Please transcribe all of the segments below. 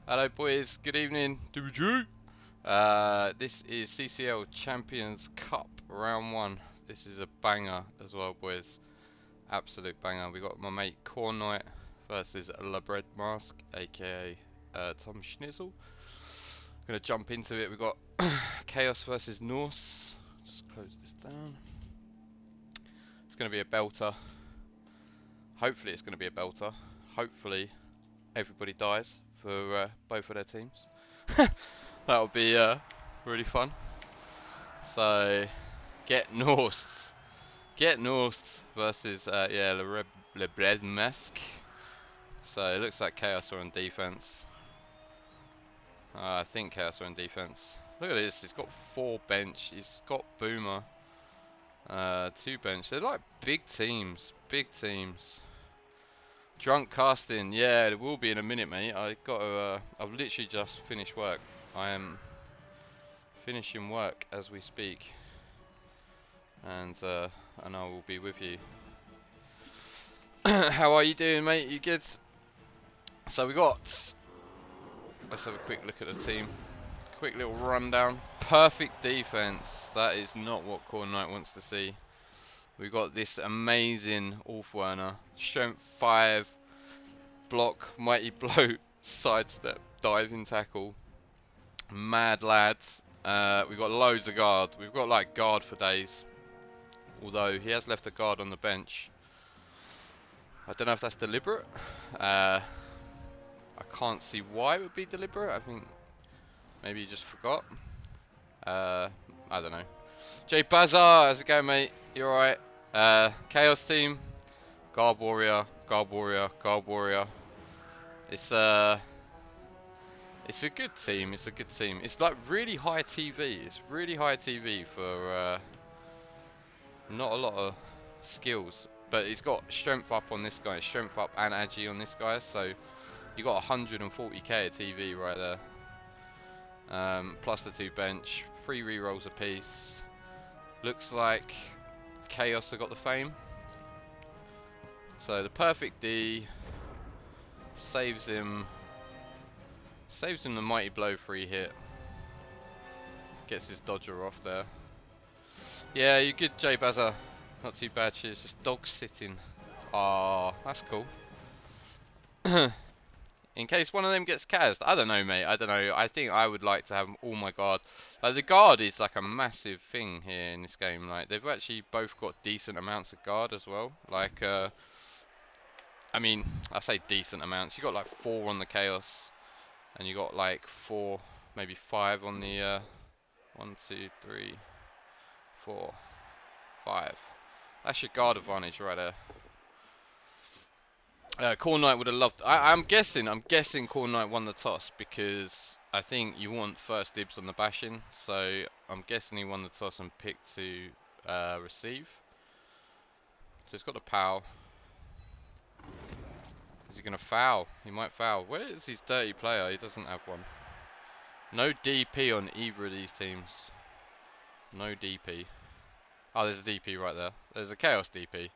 Hello boys, good evening. This is CCL Champions Cup round 1. This is a banger as well boys. Absolute banger. We got my mate Khornight versus Bread Masques, aka Tom Schnizzle. Gonna jump into it. We got Chaos versus Norse. Just close this down. It's gonna be a belter. Hopefully it's gonna be a belter. Hopefully everybody dies for both of their teams. That would be really fun. So, get Norse versus yeah Le Bread Masques. So it looks like Chaos are on defense. I think Chaos are on defense. Look at this. He's got 4 bench. He's got Boomer. 2 bench. They're like big teams. Big teams. Drunk casting. Yeah, it will be in a minute, mate. I got to. I've literally just finished work. I am finishing work as we speak, and I will be with you. How are you doing, mate? You good? So we got. Let's have a quick look at the team. Quick little rundown. Perfect defense. That is not what Khornight wants to see. We got this amazing Ulfwerner. Strength 5, block, mighty blow, sidestep, diving tackle. Mad lads. We've got loads of guard. We've got like guard for days. Although he has left a guard on the bench. I don't know if that's deliberate. I can't see why it would be deliberate. I think maybe he just forgot. I don't know. Jay Bazaar, how's it going, mate? You alright? Chaos team. Guard warrior, guard warrior, guard warrior. It's a good team. It's a good team. It's like really high TV. It's really high TV for not a lot of skills. But he's got strength up on this guy, strength up and agi on this guy. So you got 140k of TV right there. Plus the 2 bench, 3 rerolls apiece. Looks like Chaos have got the fame. So the perfect D saves him the mighty blow free hit. Gets his dodger off there. Yeah, you good, Jay Bazza. Not too bad, cheers. Just dog sitting. Ah, that's cool. In case one of them gets cast. I don't know, mate. I don't know. I think I would like to have all my guard. The guard is like a massive thing here in this game. Like they've actually both got decent amounts of guard as well. Like, I mean, I say decent amounts. You got like 4 on the Chaos, and you got like 4, maybe 5 on the 1, 2, 3, 4, 5. That's your guard advantage right there. Khornight would have loved. I'm guessing Khornight won the toss because I think you want first dibs on the bashing. So I'm guessing he won the toss and picked to receive. So he's got the POW. Is he gonna foul? He might foul. Where is his dirty player? He doesn't have one. No DP on either of these teams. No DP. Oh, there's a DP right there. There's a Chaos DP.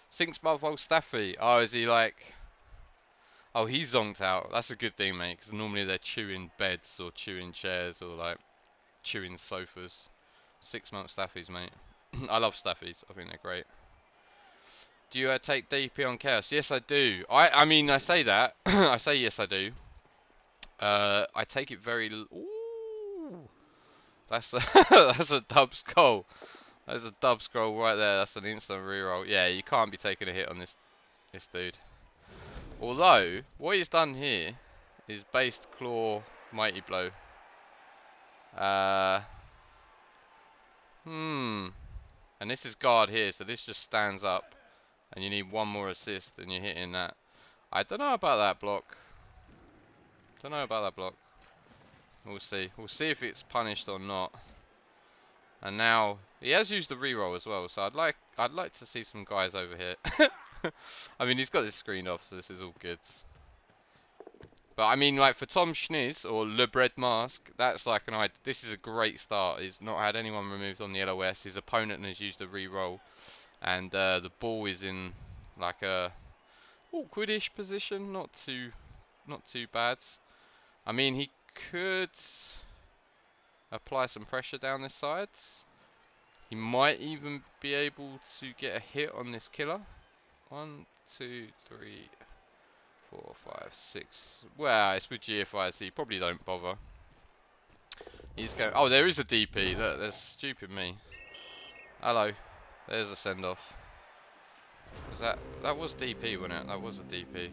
Sinks Motherwell Staffy. Oh, is he like... Oh, he's zonked out. That's a good thing, mate, because normally they're chewing beds or chewing chairs or like chewing sofas. 6-month Staffies, mate. I love Staffies. I think they're great. Do you take DP on Chaos? Yes, I do. I mean, I say that. I say yes, I do. I take it very... Ooh. That's a that's a dub skull. There's a dub scroll right there. That's an instant reroll. Yeah, you can't be taking a hit on this dude. Although, what he's done here is based claw mighty blow. And this is guard here, so this just stands up, and you need 1 more assist, and you're hitting that. I don't know about that block. Don't know about that block. We'll see. We'll see if it's punished or not. And now he has used the reroll as well, so I'd like to see some guys over here. I mean, he's got this screened off, so this is all good. But I mean, like for Tom Schniz or Le Bread Masques, that's like an idea. This is a great start. He's not had anyone removed on the LOS. His opponent has used a reroll, and the ball is in like a awkwardish position. Not too bad. I mean, he could apply some pressure down this side. He might even be able to get a hit on this killer. 1, 2, 3, 4, 5, 6. Well, it's with GFI, so you probably don't bother. He's going. Oh, there is a DP. Look, that's stupid me. Hello. There's a send off. That was DP, wasn't it? That was a DP.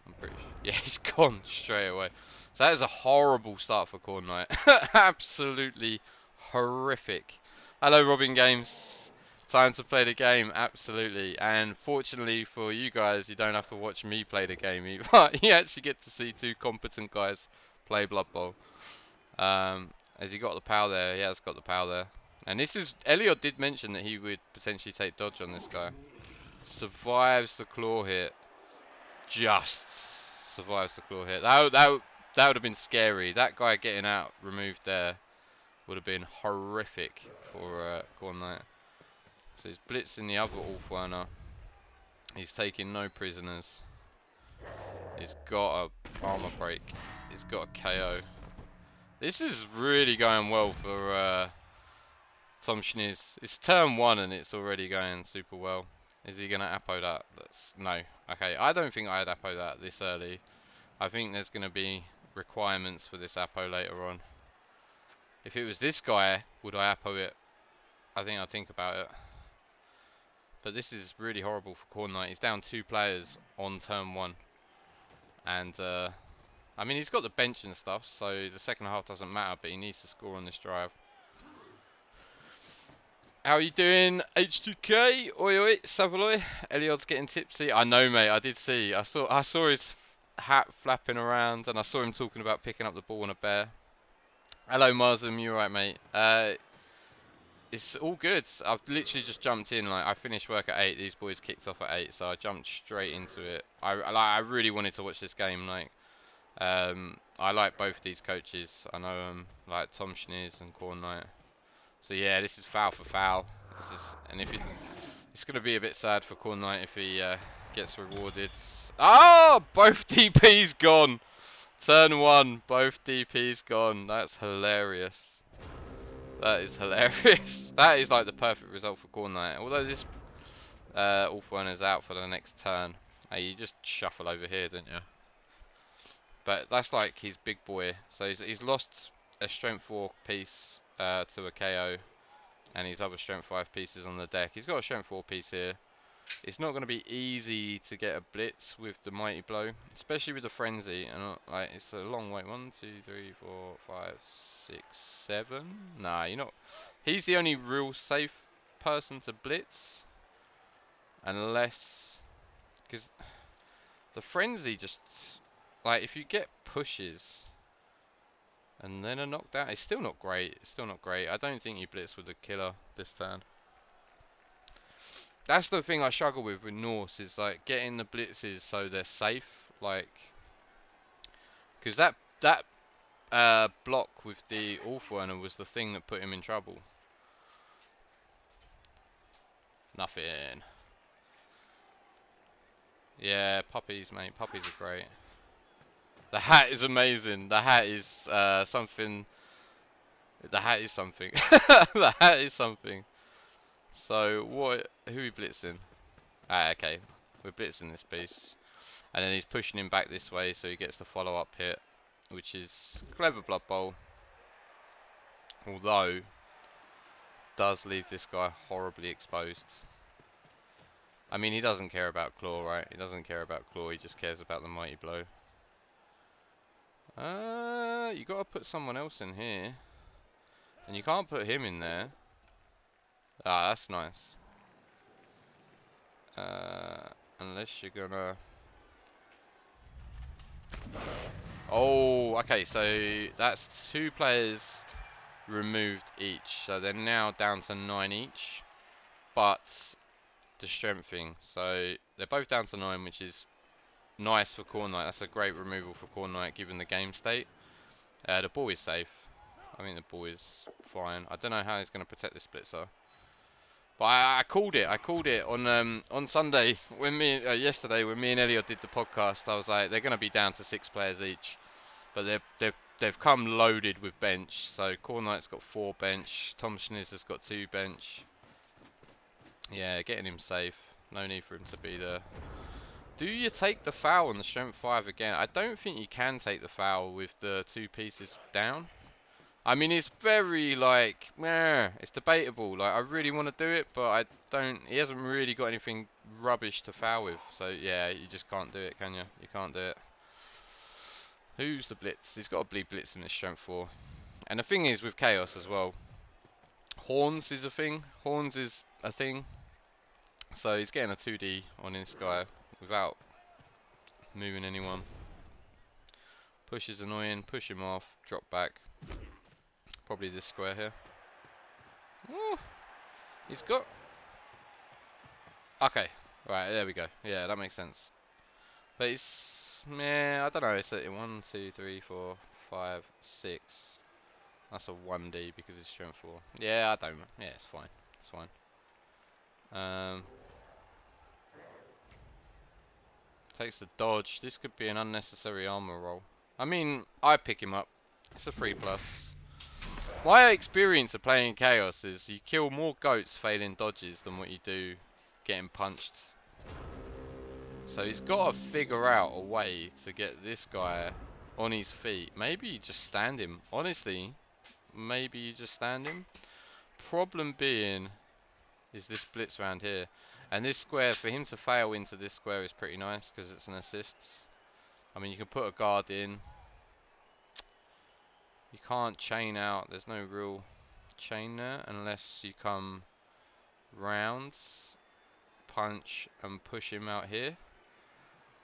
I'm pretty sure. Yeah, he's gone straight away. So that is a horrible start for Corn Knight. Absolutely horrific. Hello, Robin Games. Time to play the game, absolutely. And fortunately for you guys, you don't have to watch me play the game either. You actually get to see two competent guys play Blood Bowl. Has he got the power there? He has got the power there. And this is, Elliot did mention that he would potentially take dodge on this guy. Survives the claw hit. Just survives the claw hit. That would have been scary. That guy getting out removed there would have been horrific for Corn Knight. So he's blitzing the other Ulfwerner. He's taking no prisoners. He's got a armor break. He's got a KO. This is really going well for Tom Schniz. It's turn 1 and it's already going super well. Is he going to Apo that? No. Okay, I don't think I'd Apo that this early. I think there's going to be requirements for this Apo later on. If it was this guy, would I Apo it? I think I'd think about it. But this is really horrible for Corn Knight. He's down 2 players on turn 1. And, I mean, he's got the bench and stuff, so the second half doesn't matter, but he needs to score on this drive. How are you doing, H2K? Oi oi, Savaloy. Eliod's getting tipsy. I know, mate. I did see. I saw his hat flapping around, and I saw him talking about picking up the ball on a bear. Hello, Marzum. You alright, mate? It's all good. I've literally just jumped in. Like, I finished work at 8. These boys kicked off at 8, so I jumped straight into it. I really wanted to watch this game. Like, I like both these coaches. I know them, like Tom Schniz and Corn Knight. So yeah, this is foul for foul. And if it's going to be a bit sad for Corn Knight if he gets rewarded. Oh, both DPs gone. Turn 1, both DPs gone. That's hilarious. That is hilarious. That is like the perfect result for Corn Knight. Although this Ulfwerner is out for the next turn. Hey, you just shuffle over here, didn't you? But that's like his big boy. So he's lost a strength 4 piece to a KO. And his other strength 5 pieces on the deck. He's got a strength 4 piece here. It's not going to be easy to get a blitz with the mighty blow, especially with the frenzy. And like, it's a long way. 1, 2, 3, 4, 5, 6, 7. Nah, you're not. He's the only real safe person to blitz, unless because the frenzy just like if you get pushes and then a knockdown, it's still not great. It's still not great. I don't think you blitz with the killer this turn. That's the thing I struggle with Norse, is like getting the blitzes so they're safe, like because that block with the Ulfwerner was the thing that put him in trouble. Nothing. Yeah, puppies, mate. Puppies are great. The hat is amazing. The hat is something. The hat is something. The hat is something. So what? Who are we blitzing? Ah, okay. We're blitzing this piece. And then he's pushing him back this way so he gets the follow-up hit, which is clever Blood Bowl. Although, does leave this guy horribly exposed. I mean, he doesn't care about claw, right? He doesn't care about claw, he just cares about the mighty blow. You gotta put someone else in here. And you can't put him in there. Ah, that's nice. Unless you're gonna... Oh, okay, so that's 2 players removed each. So they're now down to 9 each. But the strengthening. So they're both down to 9, which is nice for Corn Knight. That's a great removal for Corn Knight given the game state. The ball is safe. I think the ball is fine. I don't know how he's going to protect this blitzer. But I called it. I called it on Sunday when yesterday when me and Elliot did the podcast. I was like, they're going to be down to 6 players each. But they've come loaded with bench. So khornights got 4 bench. Tom Schnitzer's got 2 bench. Yeah, getting him safe. No need for him to be there. Do you take the foul on the strength 5 again? I don't think you can take the foul with the 2 pieces down. I mean, it's very, like, it's debatable. Like, I really want to do it, but I don't. He hasn't really got anything rubbish to foul with. So, yeah, you just can't do it, can you? You can't do it. Who's the blitz? He's got to be blitz in this strength 4. And the thing is, with Chaos as well, Horns is a thing. Horns is a thing. So, he's getting a 2D on this guy without moving anyone. Push is annoying. Push him off. Drop back. Probably this square here. Ooh, he's got... Okay, right, there we go. Yeah, that makes sense. But it's... I don't know. It's a 1, 2, 3, 4, 5, 6. That's a 1D because it's strength 4. Yeah, I don't... Yeah, it's fine. It's fine. Takes the dodge. This could be an unnecessary armor roll. I mean, I pick him up. It's a 3+. My experience of playing Chaos is you kill more goats failing dodges than what you do getting punched. So he's got to figure out a way to get this guy on his feet. Maybe you just stand him. Honestly, maybe you just stand him. Problem being is this blitz round here. And this square, for him to fail into this square is pretty nice because it's an assist. I mean, you can put a guard in. You can't chain out. There's no real chain there unless you come rounds, punch and push him out here.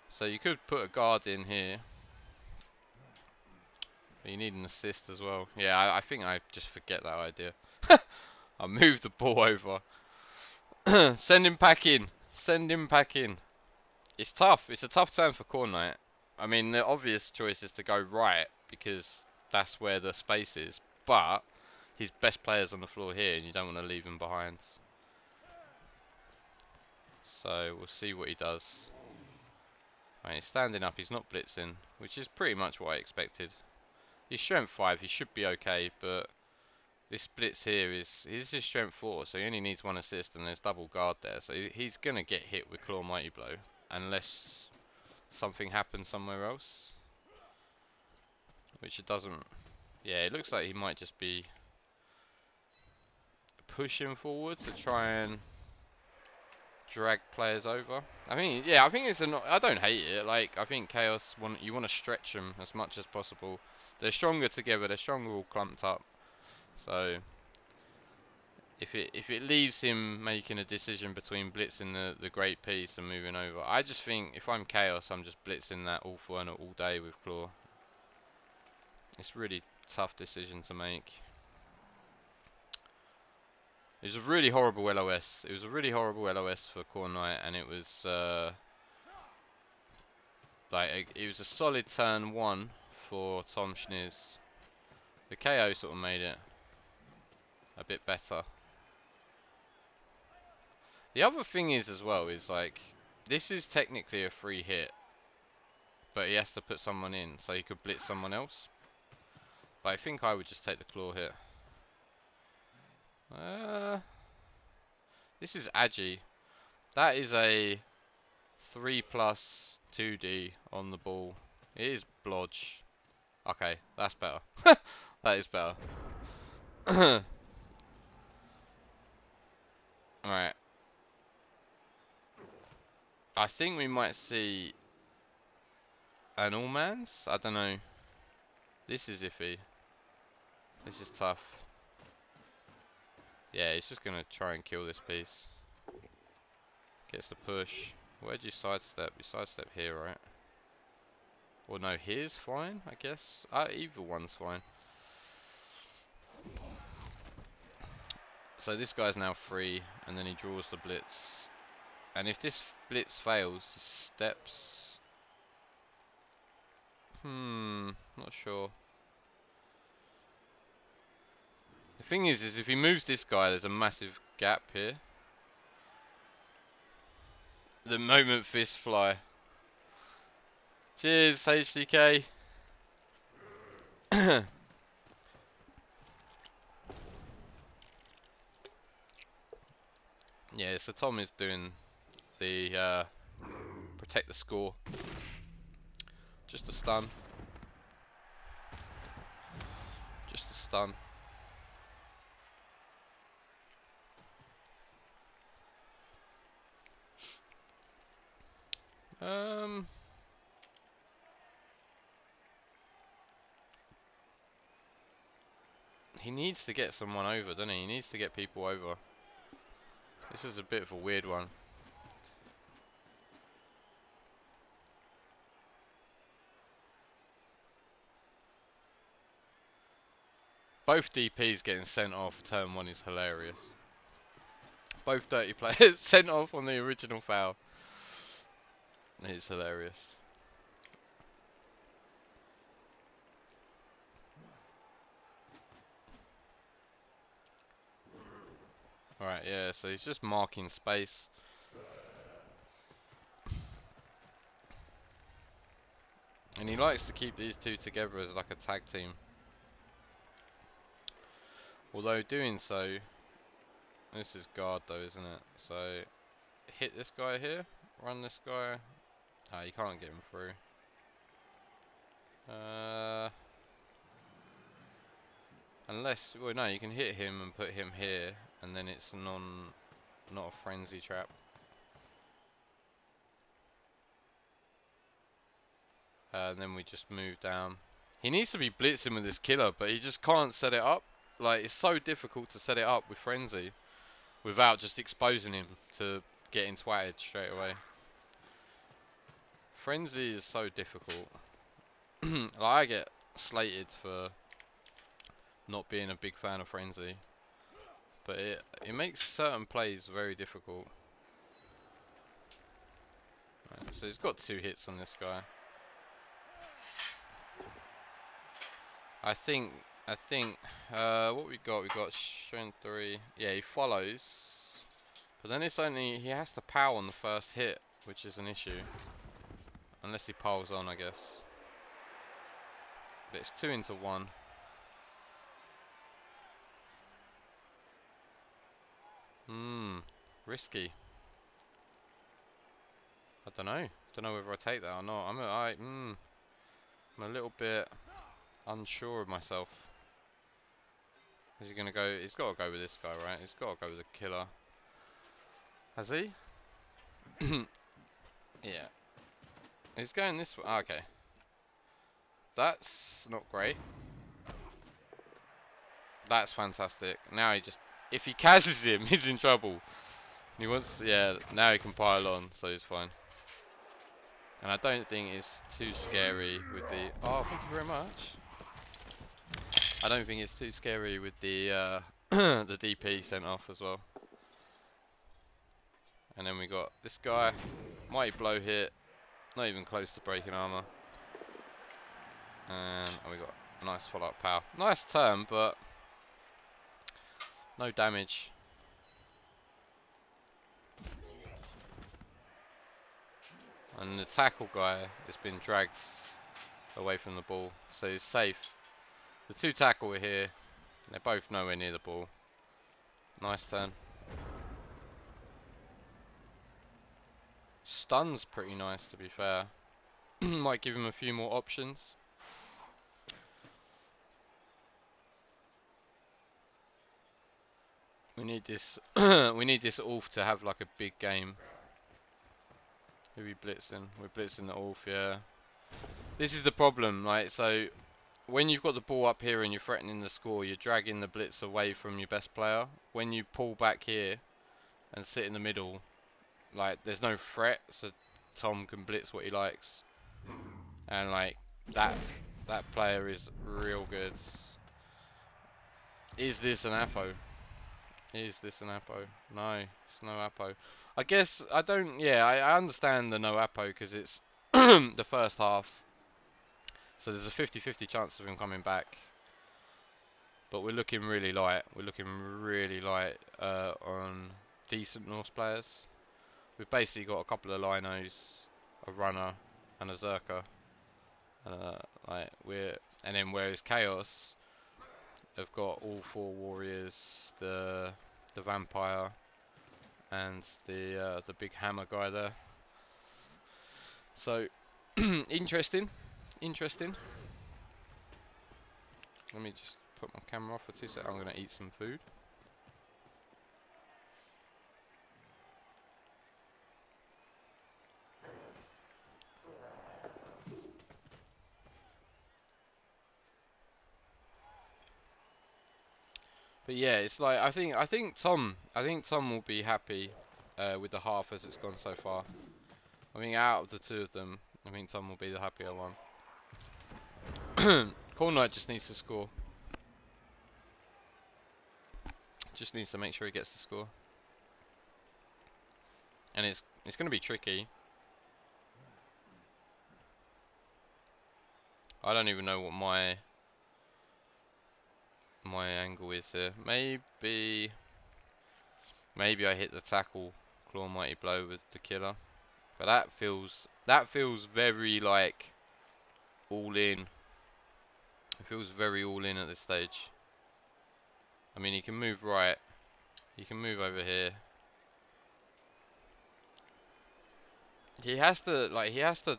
So you could put a guard in here. But you need an assist as well. Yeah, I think I just forget that idea. I moved the ball over. Send him back in. Send him back in. It's tough. It's a tough turn for Khornight. I mean, the obvious choice is to go right because that's where the space is. But his best player's on the floor here and you don't want to leave him behind. So we'll see what he does. Right, he's standing up. He's not blitzing, which is pretty much what I expected. He's strength 5. He should be okay, but this blitz here is his strength 4, so he only needs 1 assist, and there's double guard there, so he's gonna get hit with Claw Mighty Blow unless something happens somewhere else, which it doesn't. Yeah, it looks like he might just be pushing forward to try and drag players over. I mean, yeah, I think it's I don't hate it. Like, I think Chaos you want to stretch them as much as possible. They're stronger together. They're stronger all clumped up. So if it leaves him making a decision between blitzing the great piece and moving over, I just think if I'm Chaos, I'm just blitzing that all day with Claw. It's a really tough decision to make. It was a really horrible LOS. It was a really horrible LOS for Khornight, and it was it was a solid turn 1 for Tom Schniz. The KO sort of made it a bit better. The other thing is as well is like this is technically a free hit, but he has to put someone in, so he could blitz someone else. But I think I would just take the claw hit. This is Agi. That is a 3+ 2D on the ball. It is blodge. Okay, that's better. That is better. Alright. I think we might see an all-mans? I don't know. This is iffy. This is tough. Yeah, he's just gonna try and kill this piece. Gets the push. Where'd you sidestep? You sidestep here, right? Or no, here's fine, I guess. Either one's fine. So this guy's now free, and then he draws the blitz. And if this blitz fails, he steps. Not sure. The thing is if he moves this guy, there's a massive gap here. The moment fists fly. Cheers, HDK. Yeah, so Tom is doing the protect the score. Just a stun. Just a stun. He needs to get someone over, doesn't he? He needs to get people over. This is a bit of a weird one. Both DPs getting sent off turn 1 is hilarious. Both dirty players sent off on the original foul. It's hilarious. Alright, yeah, so he's just marking space. And he likes to keep these two together as like a tag team. Although doing so, this is guard though, isn't it? So hit this guy here, run this guy. Ah, you can't get him through. Unless, well no, you can hit him and put him here, and then it's not a frenzy trap. And then we just move down. He needs to be blitzing with this killer, but he just can't set it up. Like, it's so difficult to set it up with frenzy without just exposing him to getting twatted straight away. Frenzy is so difficult. Like, I get slated for not being a big fan of frenzy, but it makes certain plays very difficult. Right, so he's got 2 hits on this guy. I think what we got strength 3. Yeah, he follows, but then it's only he has to pow on the first hit, which is an issue. Unless he piles on, I guess. But it's 2 into 1. Risky. I don't know. Don't know whether I take that or not. I'm a little bit unsure of myself. Is he gonna go? He's got to go with this guy, right? He's got to go with the killer. Has he? Yeah. He's going this way. Okay. That's not great. That's fantastic. Now he just... If he cazzes him, he's in trouble. He wants... Yeah, now he can pile on, so he's fine. And I don't think it's too scary with the... Oh, thank you very much. I don't think it's too scary with the the DP sent off as well. And then we got this guy. Mighty blow hit. Not even close to breaking armor. And we got a nice follow-up power. Nice turn, but no damage. And the tackle guy has been dragged away from the ball, so he's safe. The 2 tackle are here. They're both nowhere near the ball. Nice turn. Stun's pretty nice, to be fair. Might give him a few more options. We need this. We need this Ulf to have like a big game. Who are we blitzing? We're blitzing the Ulf, yeah. This is the problem, right? So when you've got the ball up here and you're threatening the score, you're dragging the blitz away from your best player. When you pull back here and sit in the middle, like there's no threat, so Tom can blitz what he likes. And like that player is real good. Is this an Apo? Is this an Apo? No, it's no Apo. I guess I don't. Yeah, I understand the no Apo because it's the first half. So there's a 50-50 chance of him coming back. But we're looking really light. We're looking really light on decent Norse players. We've basically got a couple of linos, a runner, and a Zerker. Like we're And then whereas Chaos have got all 4 warriors, the vampire, and the big hammer guy there. So interesting. Let me just put my camera off for 2 seconds. I'm gonna eat some food. But yeah, it's like I think Tom will be happy with the half as it's gone so far. I mean, out of the 2 of them, I think Tom will be the happier one. Khornight just needs to score. Just needs to make sure he gets the score. And it's going to be tricky. I don't even know what my angle is here. Maybe I hit the tackle claw mighty blow with the killer. But that feels very like all in. It feels very all in at this stage. I mean, he can move right. He can move over here. He has to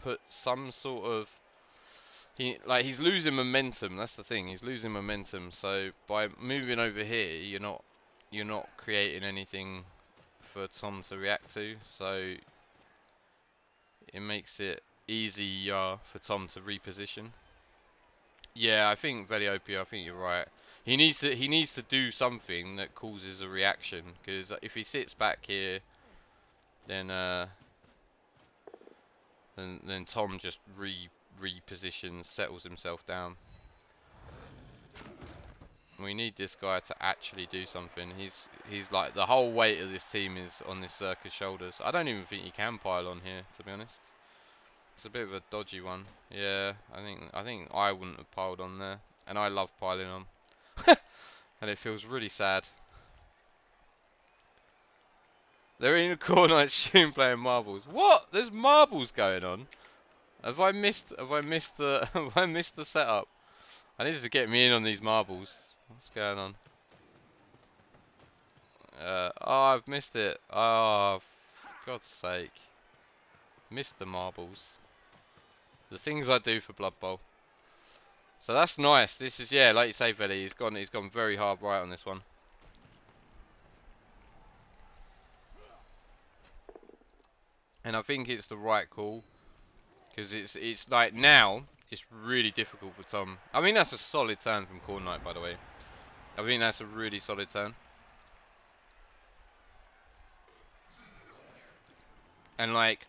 put some sort of he's losing momentum. That's the thing. He's losing momentum. So by moving over here, you're not creating anything for Tom to react to. So it makes it easier for Tom to reposition. Yeah, I think Veliopia, I think you're right. He needs to do something that causes a reaction, because if he sits back here, then Tom just repositions, settles himself down. We need this guy to actually do something. He's like, the whole weight of this team is on this Circus shoulders. I don't even think he can pile on here, to be honest. It's a bit of a dodgy one. Yeah, I think I wouldn't have piled on there, and I love piling on. And it feels really sad. They're in a khornights stream playing marbles. What? There's marbles going on. Have I missed the have I missed the setup? I needed to get me in on these marbles. What's going on? Oh, I've missed it. Oh, for God's sake. Missed the marbles. The things I do for Blood Bowl. So that's nice. This is, yeah, like you say, Veli, he's gone very hard right on this one. And I think it's the right call, because it's like now it's really difficult for Tom. I mean, that's a solid turn from Khornight, by the way. I think that's a really solid turn. And like,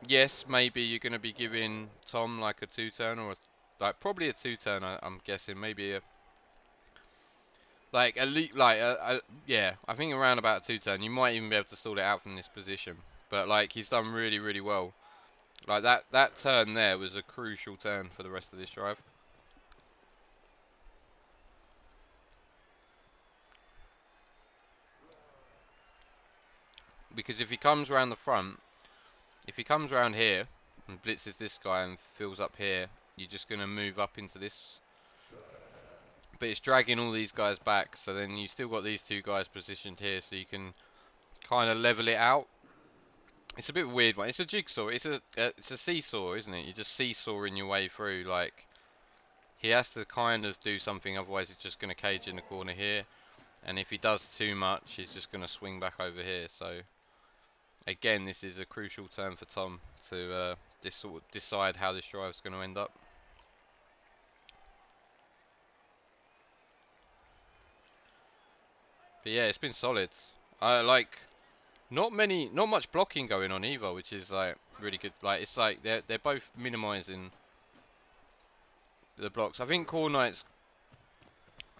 yes, maybe you're going to be giving Tom like a 2-turn, or like probably a 2-turn. I'm guessing maybe a like elite, like yeah. I think around about a 2-turn, you might even be able to stall it out from this position. But like, he's done really well. Like that turn there was a crucial turn for the rest of this drive. Because if he comes around the front, if he comes around here and blitzes this guy and fills up here, you're just going to move up into this. But it's dragging all these guys back, so then you still got these 2 guys positioned here, so you can kind of level it out. It's a bit of a weird one. It's a jigsaw. It's a seesaw, isn't it? You're just seesawing your way through. Like, he has to kind of do something, otherwise he's just going to cage in the corner here. And if he does too much, he's just going to swing back over here. So again, this is a crucial turn for Tom to decide how this drive's going to end up. But yeah, it's been solid. Like, not much blocking going on either, which is like really good. Like, it's like they're both minimizing the blocks. I think Khornights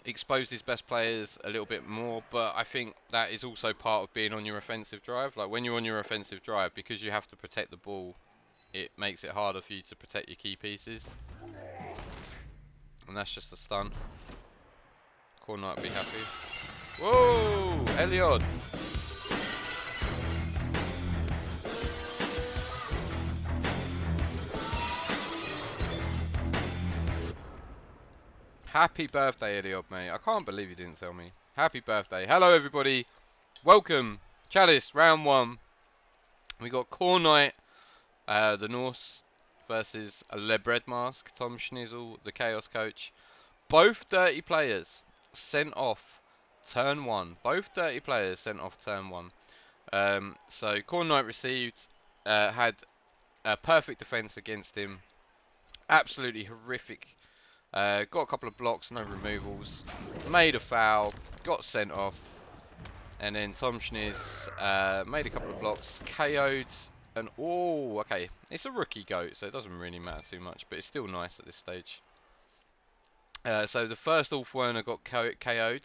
exposed his best players a little bit more, but I think that is also part of being on your offensive drive. Like, when you're on your offensive drive, because you have to protect the ball, it makes it harder for you to protect your key pieces. And that's just a stun. Khornight will be happy. Whoa! Eliod! Happy birthday, Eliod, mate. I can't believe you didn't tell me. Happy birthday. Hello, everybody. Welcome. Chalice, round 1. We got khornight, the Norse, versus Le Bread Masques, Tom Schnizzle, the Chaos Coach. Both dirty players sent off turn 1. Both dirty players sent off turn 1. So khornight received, had a perfect defense against him. Absolutely horrific. Got a couple of blocks, no removals. Made a foul, got sent off. And then Tom Schniz made a couple of blocks, KO'd. And oh, okay. It's a rookie goat, so it doesn't really matter too much. But it's still nice at this stage. So the first Ulf Werner got KO'd.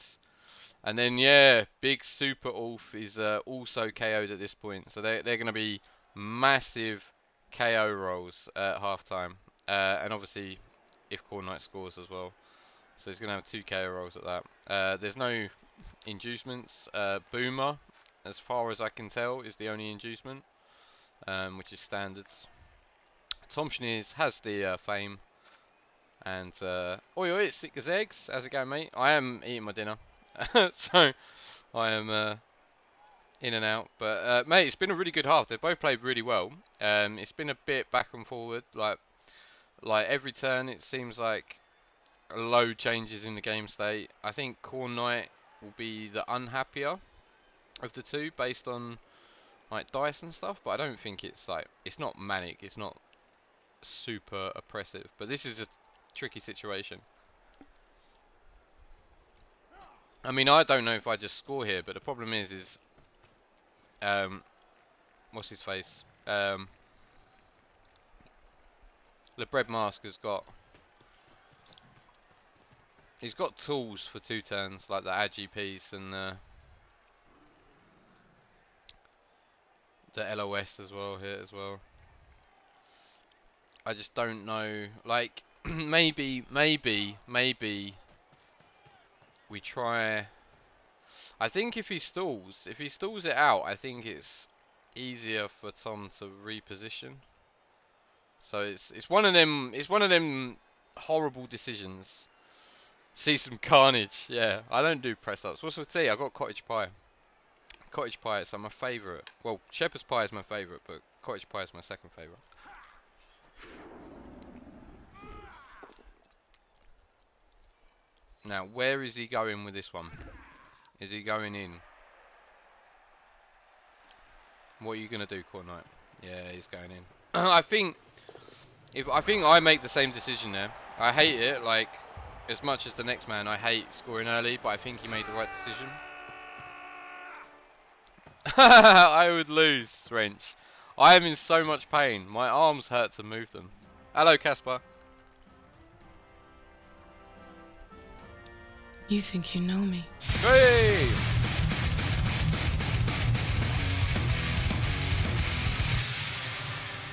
And then, yeah, big Super Ulf is also KO'd at this point. So they're going to be massive KO rolls at halftime. And obviously, if khornight scores as well. So he's going to have 2 KO rolls at that. There's no inducements. Boomer, as far as I can tell, is the only inducement, which is standards. Tom Schneers has the fame. And, oi, it's sick as eggs. How's it going, mate? I am eating my dinner. So, I am in and out. But, mate, it's been a really good half. They've both played really well. It's been a bit back and forward. Like every turn, it seems like low changes in the game state. I think khornight will be the unhappier of the two based on like dice and stuff, but I don't think it's like, it's not manic, it's not super oppressive, but this is a tricky situation. I mean, I don't know if I just score here, but the problem is what's his face? The Bread Mask has got, he's got tools for 2 turns, like the Agi piece and the LOS as well here as well. I just don't know, like maybe we try. I think if he stalls it out, I think it's easier for Tom to reposition. So it's one of them horrible decisions. See some carnage. Yeah, I don't do press ups. What's with tea? I got cottage pie. Cottage pie is my favourite. Well, shepherd's pie is my favourite, but cottage pie is my second favourite. Now, where is he going with this one? Is he going in? What are you gonna do, khornight? Yeah, he's going in. I think I make the same decision there. I hate it, like as much as the next man. I hate scoring early, but I think he made the right decision. I would lose, Wrench. I am in so much pain. My arms hurt to move them. Hello, Casper. You think you know me? Hey!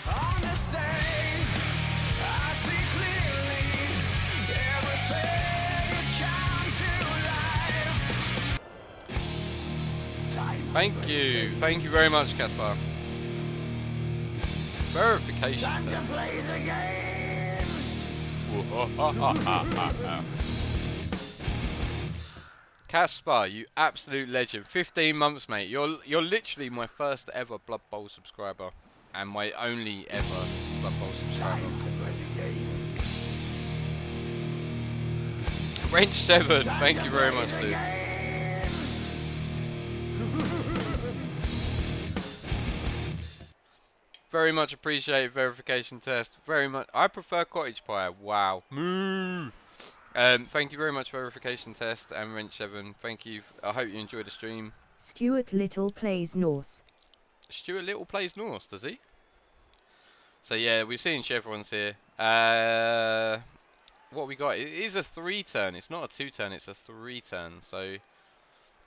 On this day, I see clearly everything is come to life. Thank you very much, Caspar. Verification Time to test. play the game. Caspar, you absolute legend. 15 months, mate. You're literally my first ever Blood Bowl subscriber, and my only ever Blood Bowl subscriber. Time to play the game. Wrench 7, thank you very much, dude. Very much appreciate verification test. Very much. I prefer cottage pie. Wow. Moo. Thank you very much, verification test, and Wrench 7. Thank you. I hope you enjoyed the stream. Stuart Little plays Norse. Stuart Little plays Norse, does he? So yeah, we've seen chevrons here. What we got? It is a 3 turn. It's not a 2 turn. It's a 3 turn. So,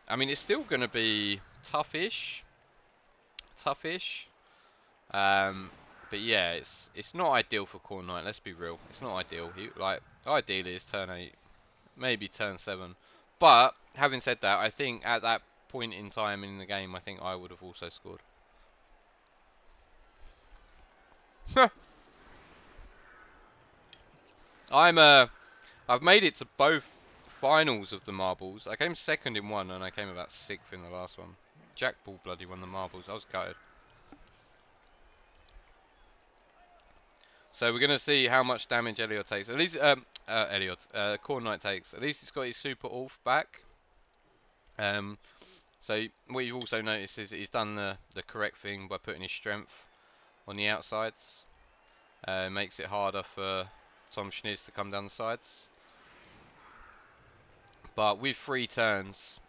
I mean, it's still gonna be toughish. Toughish. But yeah, it's not ideal for khornight. Let's be real. It's not ideal. Like ideally, it's turn 8, maybe turn 7. But having said that, I think at that point in time in the game, I think I would have also scored. I'm I've made it to both finals of the marbles. I came second in one and I came about 6th in the last one. Jack Ball bloody won the marbles. I was gutted. So we're gonna see how much damage Elliot takes. At least Khornight takes. At least he's got his super Ulf back. So what you've also noticed is that he's done the correct thing by putting his strength on the outsides. Makes it harder for Tom Schniz to come down the sides. But with 3 turns,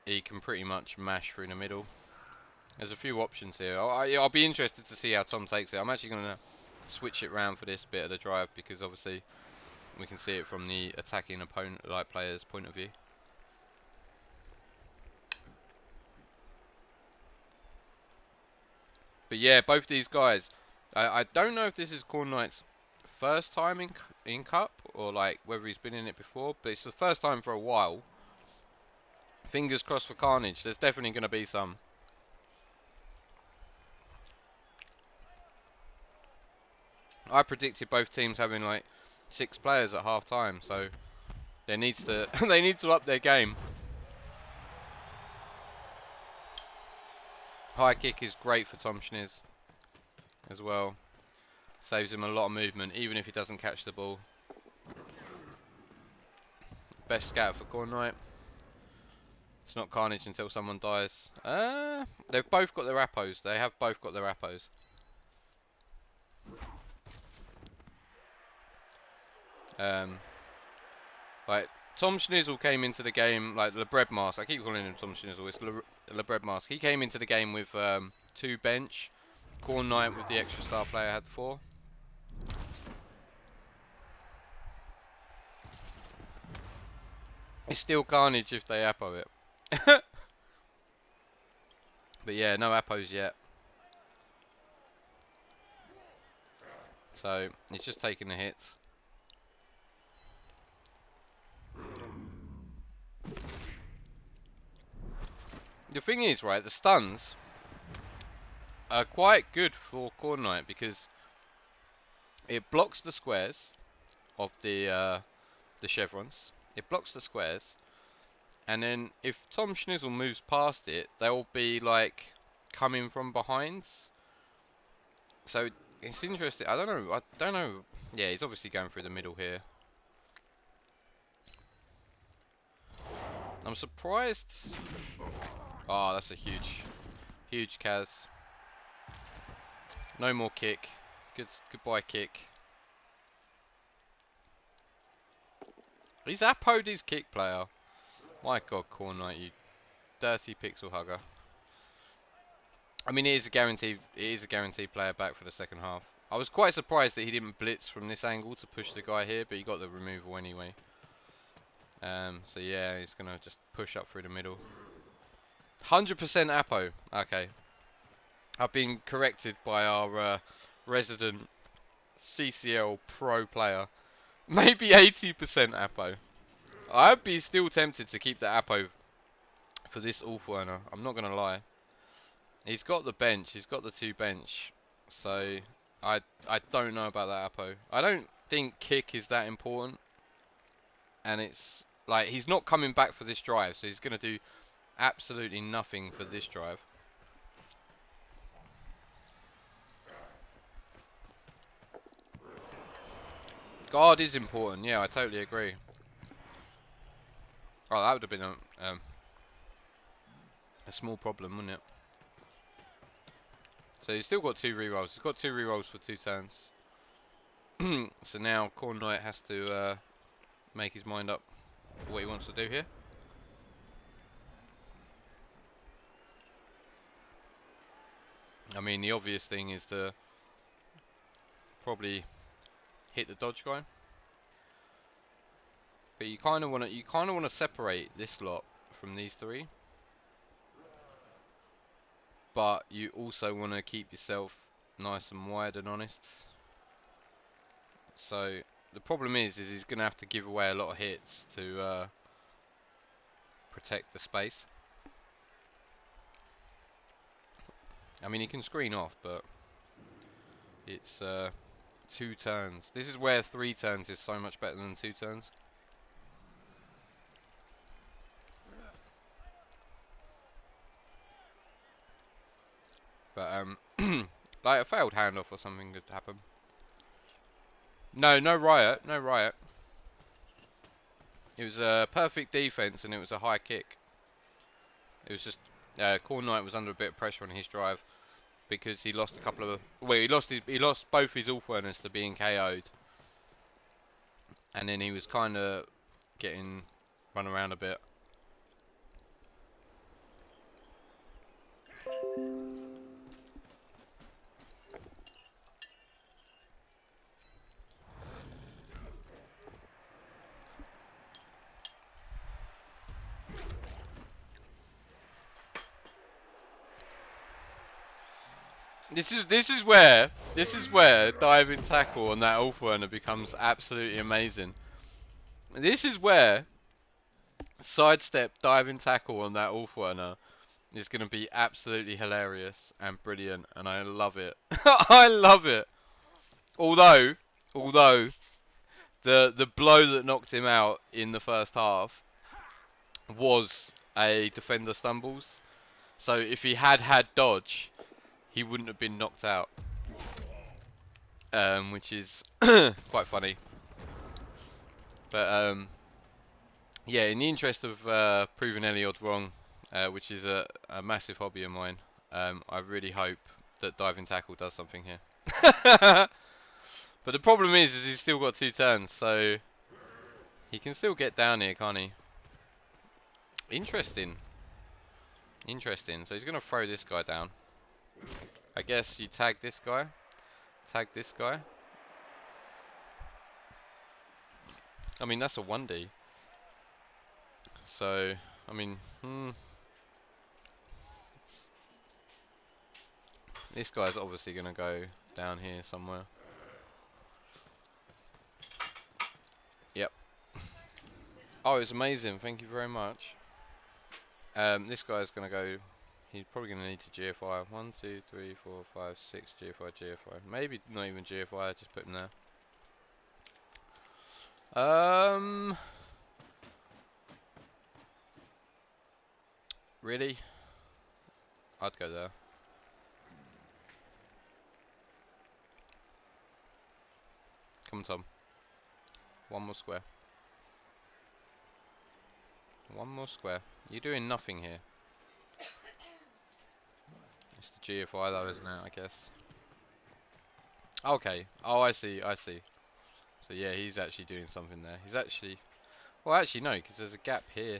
he can pretty much mash through the middle. There's a few options here. I'll be interested to see how Tom takes it. I'm actually going to switch it round for this bit of the drive because obviously we can see it from the attacking opponent, like player's point of view. But yeah, both these guys. I don't know if this is Khornight's first time in Cup or like whether he's been in it before, but it's the first time for a while. Fingers crossed for Carnage. There's definitely going to be some. I predicted both teams having like 6 players at half time, so they needs to they need to up their game. High kick is great for Tom Schniz as well. Saves him a lot of movement, even if he doesn't catch the ball. Best scatter for Khornight. It's not Carnage until someone dies. They've both got their appos. They have both got their appos. Like Tom Schnizzle came into the game like the Bread Masques. I keep calling him Tom Schnizzle. It's the Bread Masques. He came into the game with 2 bench. Khornight with the extra star player had 4. It's still Carnage if they appo it. But yeah, no appos yet. So he's just taking the hits. The thing is, right, the stuns are quite good for Khornight because it blocks the squares of the chevrons. It blocks the squares, and then if Tom Schnizzle moves past it, they'll be like coming from behind. So it's interesting. I don't know. I don't know. Yeah, he's obviously going through the middle here. I'm surprised. Oh, that's a huge Kaz. No more kick. Goodbye kick. He's appoed his kick player. My God, Khornight, you dirty pixel hugger. I mean, it is a guaranteed player back for the second half. I was quite surprised that he didn't blitz from this angle to push the guy here, but he got the removal anyway. So yeah, he's gonna just push up through the middle. 100% Apo. Okay. I've been corrected by our resident CCL pro player. Maybe 80% Apo. I'd be still tempted to keep the Apo for this Ulf earner. I'm not gonna lie. He's got the bench. He's got the 2 bench. So I don't know about that Apo. I don't think kick is that important. And it's like he's not coming back for this drive, so he's gonna do absolutely nothing for this drive. Guard is important. Yeah, I totally agree. Oh, that would have been a small problem, wouldn't it? So he's still got 2 rerolls. He's got 2 rerolls for 2 turns. So now Khornight has to make his mind up what he wants to do here. I mean, the obvious thing is to probably hit the dodge guy, but you kind of want to separate this lot from these 3, but you also want to keep yourself nice and wide and honest. So the problem is he's going to have to give away a lot of hits to protect the space. I mean, he can screen off, but it's 2 turns. This is where 3 turns is so much better than 2 turns. But like a failed handoff or something could happen. No, no riot, no riot. It was a perfect defense and it was a high kick. It was just khornight was under a bit of pressure on his drive because he lost a couple of. Well, he lost both his Ulfwerners to being KO'd, and then he was kind of getting run around a bit. This is where diving tackle on that Ulfwerner becomes absolutely amazing. This is where sidestep diving tackle on that Ulfwerner is going to be absolutely hilarious and brilliant, and I love it. I love it. Although the blow that knocked him out in the first half was a defender stumbles. So if he had dodge, he wouldn't have been knocked out. Which is quite funny. But yeah, in the interest of proving Eliod wrong, which is a massive hobby of mine, I really hope that diving tackle does something here. But the problem is he's still got 2 turns, so he can still get down here, can't he? Interesting. Interesting. So he's going to throw this guy down. I guess you tag this guy. Tag this guy. I mean, that's a 1D. So, I mean, this guy's obviously going to go down here somewhere. Yep. Oh, it's amazing. Thank you very much. This guy's going to go... He's probably going to need to GFI. 1, 2, 3, 4, 5, 6. GFI, GFI. Maybe not even GFI. Just put him there. Really? I'd go there. Come on, Tom. One more square. One more square. You're doing nothing here. It's the GFI though, isn't it? I guess. Okay. Oh, I see. I see. So yeah, he's actually doing something there. He's actually... Well, actually no, because there's a gap here.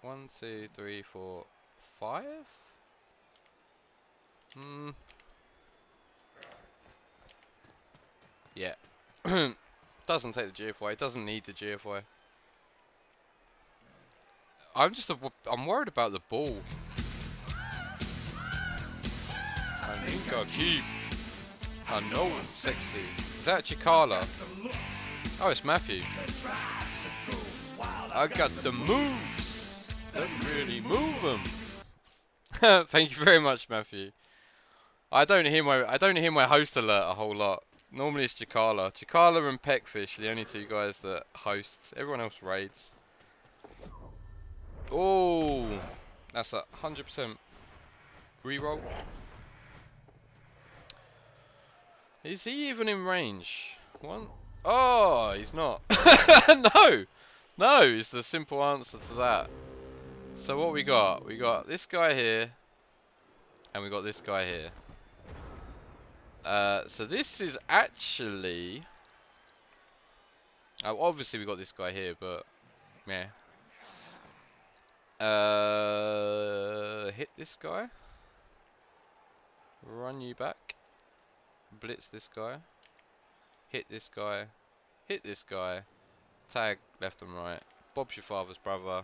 1, 2, 3, 4, 5? Yeah. Doesn't take the GFY. It doesn't need the GFY. I'm worried about the ball. I think I'll keep. I know I'm sexy. Is that Chikala? Oh, it's Matthew. I got the moves that really move them. Thank you very much, Matthew. I don't hear my host alert a whole lot. Normally it's Chikala. Chikala and Peckfish are the only 2 guys that hosts. Everyone else raids. Oh, that's a 100% reroll. Is he even in range? One. Oh, he's not. No, no is the simple answer to that. So what we got? We got this guy here, and we got this guy here. So this is actually... Oh, obviously we got this guy here, but... Yeah. Hit this guy. Run you back. Blitz this guy. Hit this guy. Hit this guy. Tag left and right. Bob's your father's brother.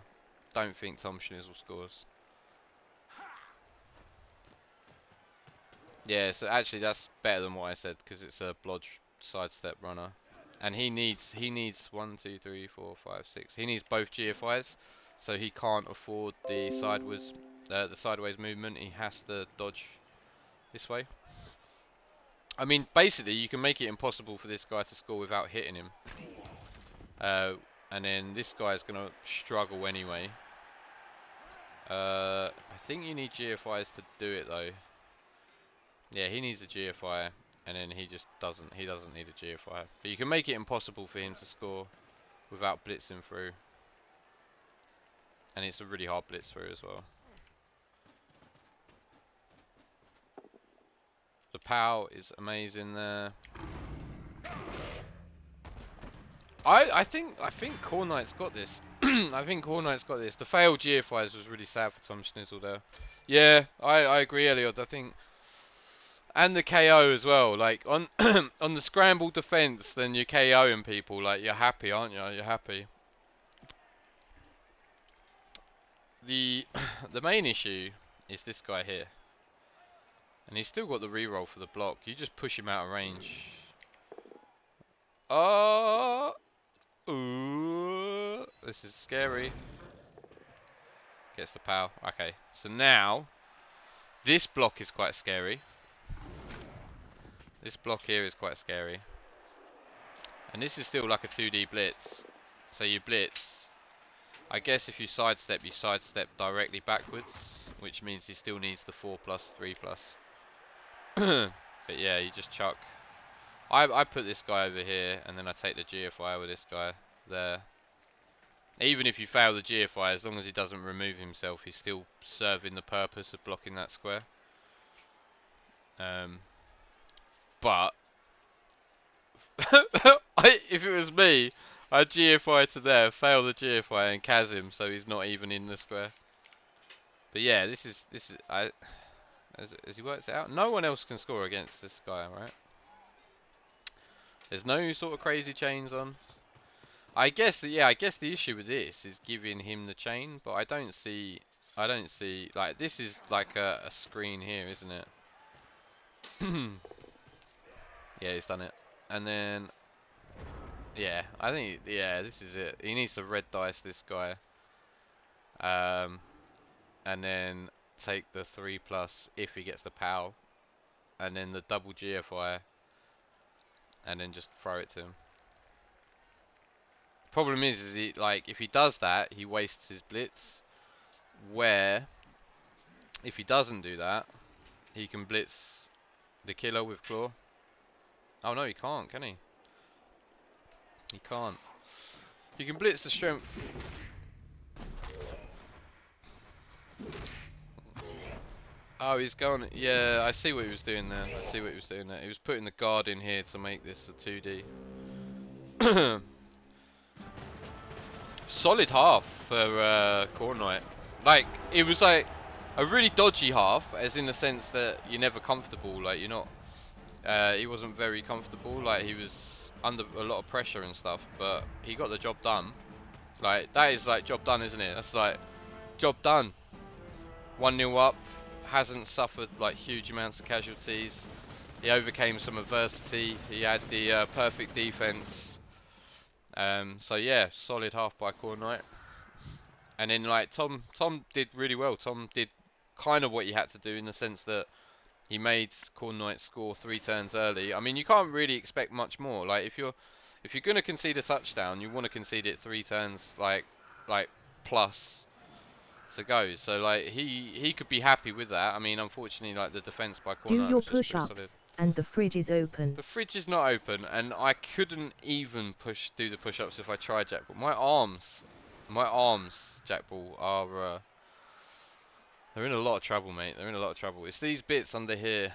Don't think Tom Schnizzle scores. Yeah, so actually that's better than what I said because it's a blodge sidestep runner, and he needs 1, 2, 3, 4, 5, 6. He needs both GFIs, so he can't afford the sideways movement. He has to dodge this way. I mean, basically you can make it impossible for this guy to score without hitting him, and then this guy is gonna struggle anyway. I think you need GFIs to do it though. Yeah, he needs a GFI, and then he just doesn't. He doesn't need a GFI. But you can make it impossible for him to score without blitzing through. And it's a really hard blitz through as well. The POW is amazing there. I think khornights got this. I think khornights got this. The failed GFIs was really sad for Tom Schnizzle there. Yeah, I agree, Elliot. I think, and the KO as well. Like on on the scramble defense, then you're KOing people. Like you're happy, aren't you? You're happy. The the main issue is this guy here, and he's still got the reroll for the block. You just push him out of range. Oh, ooh, this is scary. Gets the POW. Okay, so now this block is quite scary. This block here is quite scary, and this is still like a 2D blitz. So you blitz. I guess if you sidestep directly backwards, which means he still needs the 4+, 3+. But yeah, you just chuck. I put this guy over here, and then I take the GFI with this guy there. Even if you fail the GFI, as long as he doesn't remove himself, he's still serving the purpose of blocking that square. But if it was me, I'd GFI to there, fail the GFI, and Kaz him so he's not even in the square. But yeah, this is has he worked it out? No one else can score against this guy, right? There's no sort of crazy chains on. I guess the issue with this is giving him the chain, but I don't see like this is like a screen here, isn't it? Yeah, he's done it. And then yeah, I think this is it. He needs to red dice this guy. And then take the 3+ if he gets the POW, and then the double GFI, and then just throw it to him. Problem is he, like, if he does that, he wastes his blitz. Where if he doesn't do that, he can blitz the killer with claw. Oh no, he can't, can he? He can't. You can blitz the strength. Oh, he's going. Yeah, I see what he was doing there. He was putting the guard in here to make this a 2D. Solid half for Khornight. Like, it was like a really dodgy half, as in the sense that you're never comfortable. Like, you're not. He wasn't very comfortable. Like, he was under a lot of pressure and stuff, but he got the job done. Like, that is like job done, isn't it? That's like job done. 1-0 up. Hasn't suffered like huge amounts of casualties. He overcame some adversity. He had the perfect defense. So yeah, solid half by Khornight. And then like Tom did really well. Tom did kind of what he had to do, in the sense that he made Khornight score 3 turns early. I mean, you can't really expect much more. Like if you're gonna concede a touchdown, you want to concede it 3 turns like plus to go. So like he could be happy with that. I mean, unfortunately, like the defense by Khornight Do your was just pretty solid. push-ups, and the fridge is open. The fridge is not open, and I couldn't even do the push-ups if I tried, Jack. But my arms, Jack Ball, are they're in a lot of trouble, mate. They're in a lot of trouble. It's these bits under here,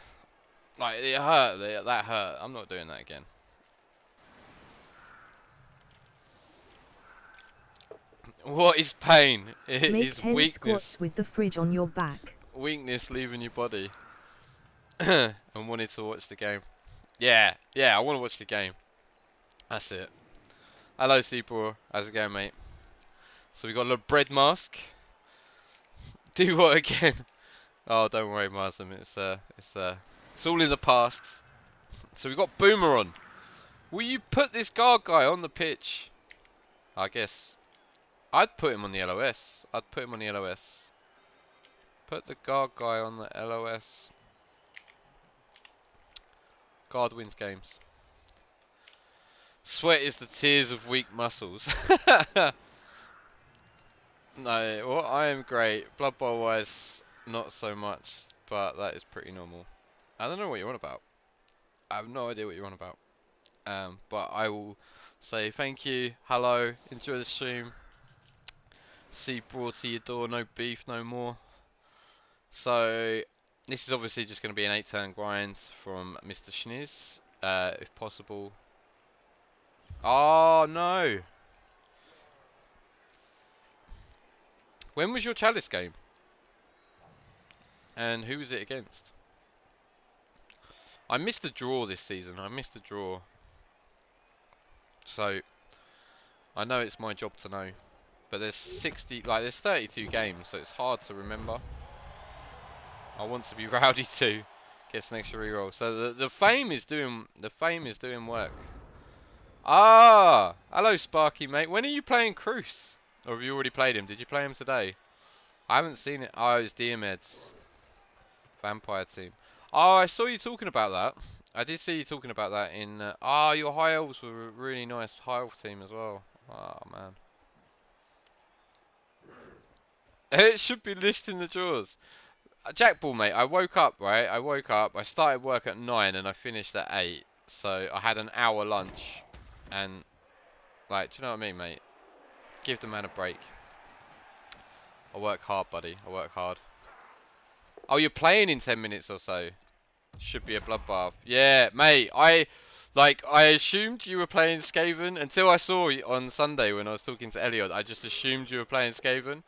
like it hurt. That hurt. I'm not doing that again. What is pain? It Make is 10 weakness. squats with the fridge on your back. Weakness leaving your body. And wanted to watch the game. Yeah, I want to watch the game. That's it. Hello, Seapor. How's it going, mate? So we got a little bread mask. Do what again? Oh, don't worry, Muslim. It's all in the past. So we got Boomer on. Will you put this guard guy on the pitch? I guess I'd put him on the LOS. Put the guard guy on the LOS. Guard wins games. Sweat is the tears of weak muscles. No, well, I am great. Blood Bowl wise, not so much, but that is pretty normal. I don't know what you're on about. I have no idea what you're on about. But I will say thank you, hello, enjoy the stream. See brought to your door, no beef, no more. So this is obviously just going to be an 8-turn grind from Mr. Schniz, if possible. Oh no! When was your Chalice game? And who was it against? I missed a draw this season. I missed a draw. So I know it's my job to know. But there's 32 games, so it's hard to remember. I want to be rowdy too. Gets an extra reroll. So the fame is doing work. Ah, hello Sparky mate. When are you playing Cruz? Or have you already played him? Did you play him today? I haven't seen it. Oh, it's Diomed's vampire team. Oh, I saw you talking about that. I did see you talking about that in. Your high elves were a really nice high elf team as well. Oh man. It should be listing the draws. Jackball, mate. I woke up, right? I started work at 9 and I finished at 8. So I had an hour lunch. And, like, do you know what I mean, mate? Give the man a break. I work hard, buddy. I work hard. Oh, you're playing in 10 minutes or so. Should be a bloodbath. Yeah, mate. I assumed you were playing Skaven until I saw you on Sunday when I was talking to Elliot. I just assumed you were playing Skaven.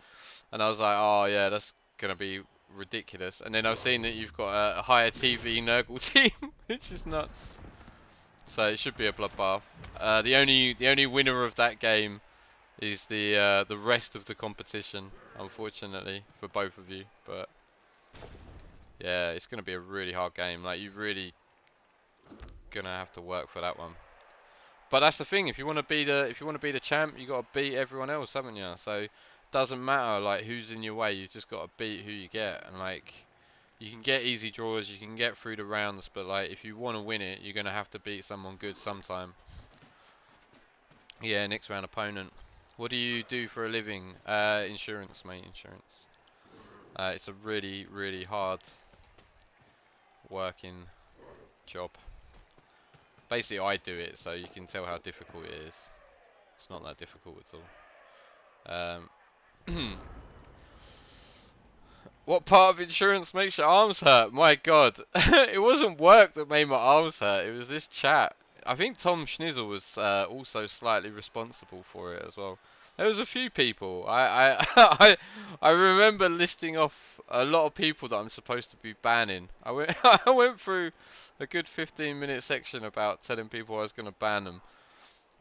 And I was like, oh, yeah, that's going to be ridiculous. And then I've seen that you've got a higher TV Nurgle team, which is nuts. So it should be a bloodbath. The only winner of that game is the rest of the competition, unfortunately for both of you. But yeah, it's gonna be a really hard game. Like you're really gonna have to work for that one. But that's the thing. If you want to be the champ, you got to beat everyone else, haven't you? So doesn't matter like who's in your way. You just got to beat who you get. And like you can get easy draws, you can get through the rounds, but like if you want to win it, you're gonna have to beat someone good sometime. Yeah, next round opponent. What do you do for a living? Insurance, mate. Insurance. It's a really, really hard working job. Basically, I do it, so you can tell how difficult it is. It's not that difficult at all. What part of insurance makes your arms hurt? My God, it wasn't work that made my arms hurt. It was this chat. I think Tom Schnizzle was also slightly responsible for it as well. There was a few people. I remember listing off a lot of people that I'm supposed to be banning. I went I went through a good 15-minute section about telling people I was going to ban them.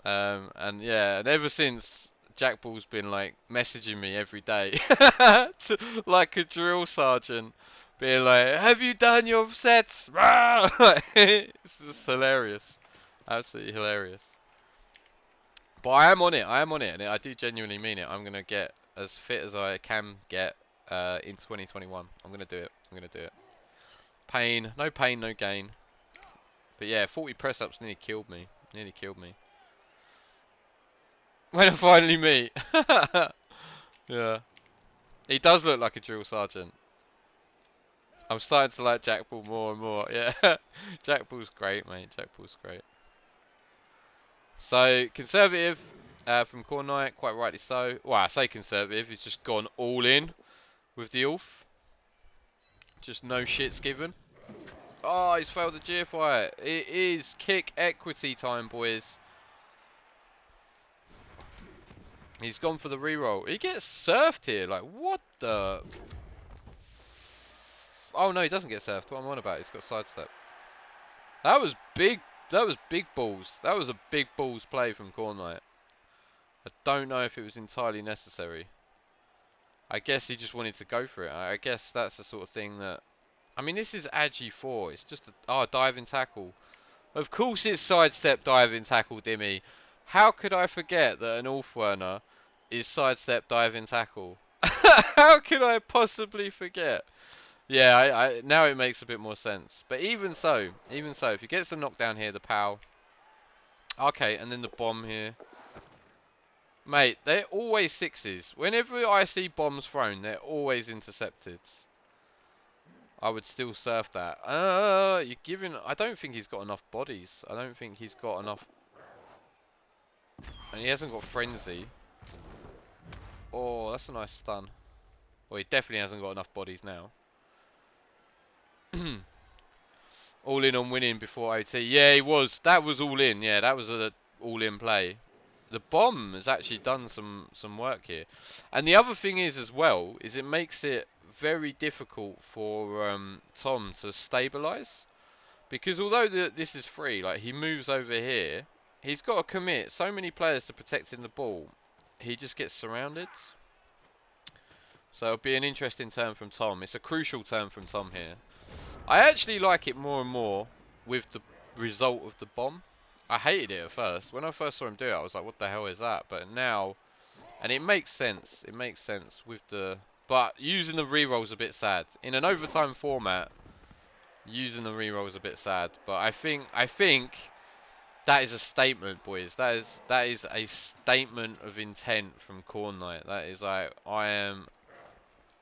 And yeah, and ever since Jack Ball's been like messaging me every day, like a drill sergeant, being like, "Have you done your sets?" It's just hilarious, absolutely hilarious. But I am on it. I am on it, and I do genuinely mean it. I'm gonna get as fit as I can get in 2021. I'm gonna do it. I'm gonna do it. Pain, no gain. But yeah, 40 press-ups nearly killed me. Nearly killed me. When I finally meet. Yeah. He does look like a drill sergeant. I'm starting to like Jack Ball more and more. Yeah. Jack Ball's great, mate. Jack Ball's great. So, conservative from Khornight, quite rightly so. Well, I say conservative. He's just gone all in with the Ulf. Just no shits given. Oh, he's failed the GFI. It is kick equity time, boys. He's gone for the reroll. He gets surfed here. Like, what the... Oh, no, he doesn't get surfed. What am I on about? He's got sidestep. That was big. That was big balls. That was a big balls play from Khornight. I don't know if it was entirely necessary. I guess he just wanted to go for it. I guess that's the sort of thing that... I mean, this is Agi 4. It's just a... Oh, diving tackle. Of course it's sidestep diving tackle, Dimmy. How could I forget that an Ulfwerner is sidestep diving tackle? How could I possibly forget? Yeah, I now it makes a bit more sense. But even so, if he gets the knockdown here, the POW. Okay, and then the bomb here. Mate, they're always 6s. Whenever I see bombs thrown, they're always intercepted. I would still surf that. You're giving... I don't think he's got enough bodies. I don't think he's got enough... And he hasn't got frenzy. Oh, that's a nice stun. Well, he definitely hasn't got enough bodies now. All in on winning before OT. Yeah, he was. That was all in. Yeah, that was a all in play. The bomb has actually done some work here. And the other thing is as well, is it makes it very difficult for Tom to stabilize. Because although this is free, like he moves over here, he's got to commit so many players to protecting the ball. He just gets surrounded. So it'll be an interesting turn from Tom. It's a crucial turn from Tom here. I actually like it more and more with the result of the bomb. I hated it at first. When I first saw him do it, I was like, what the hell is that? But now, and it makes sense. It makes sense with the... But using the reroll is a bit sad. In an overtime format, using the reroll is a bit sad. But I think that is a statement, boys. That is a statement of intent from Khornight. That is like, I am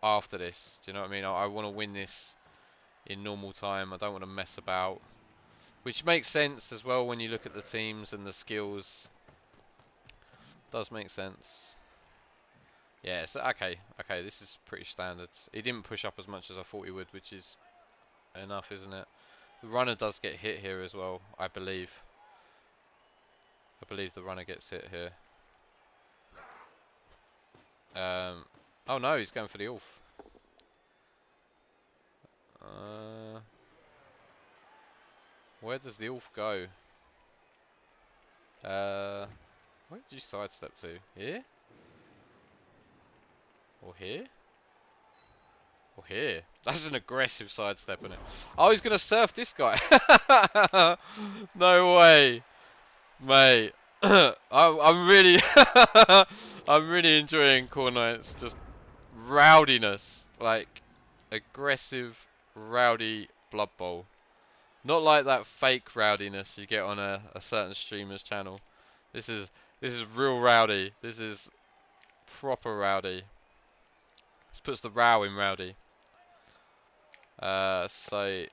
after this. Do you know what I mean? I want to win this in normal time. I don't want to mess about. Which makes sense as well when you look at the teams and the skills. Does make sense. Yeah, so okay, this is pretty standard. He didn't push up as much as I thought he would, which is enough, isn't it? The runner does get hit here as well, I believe. I believe the runner gets hit here. Oh no, he's going for the Ulf. Where does the Ulf go? Where did you sidestep to? Here? Or here? Or here? That's an aggressive sidestep, isn't it? Oh, he's gonna surf this guy. No way, mate. I'm really, I'm really enjoying Khornight's just rowdiness, like aggressive, rowdy Blood Bowl. Not like that fake rowdiness you get on a certain streamer's channel. This is real rowdy. This is proper rowdy. This puts the row in rowdy. So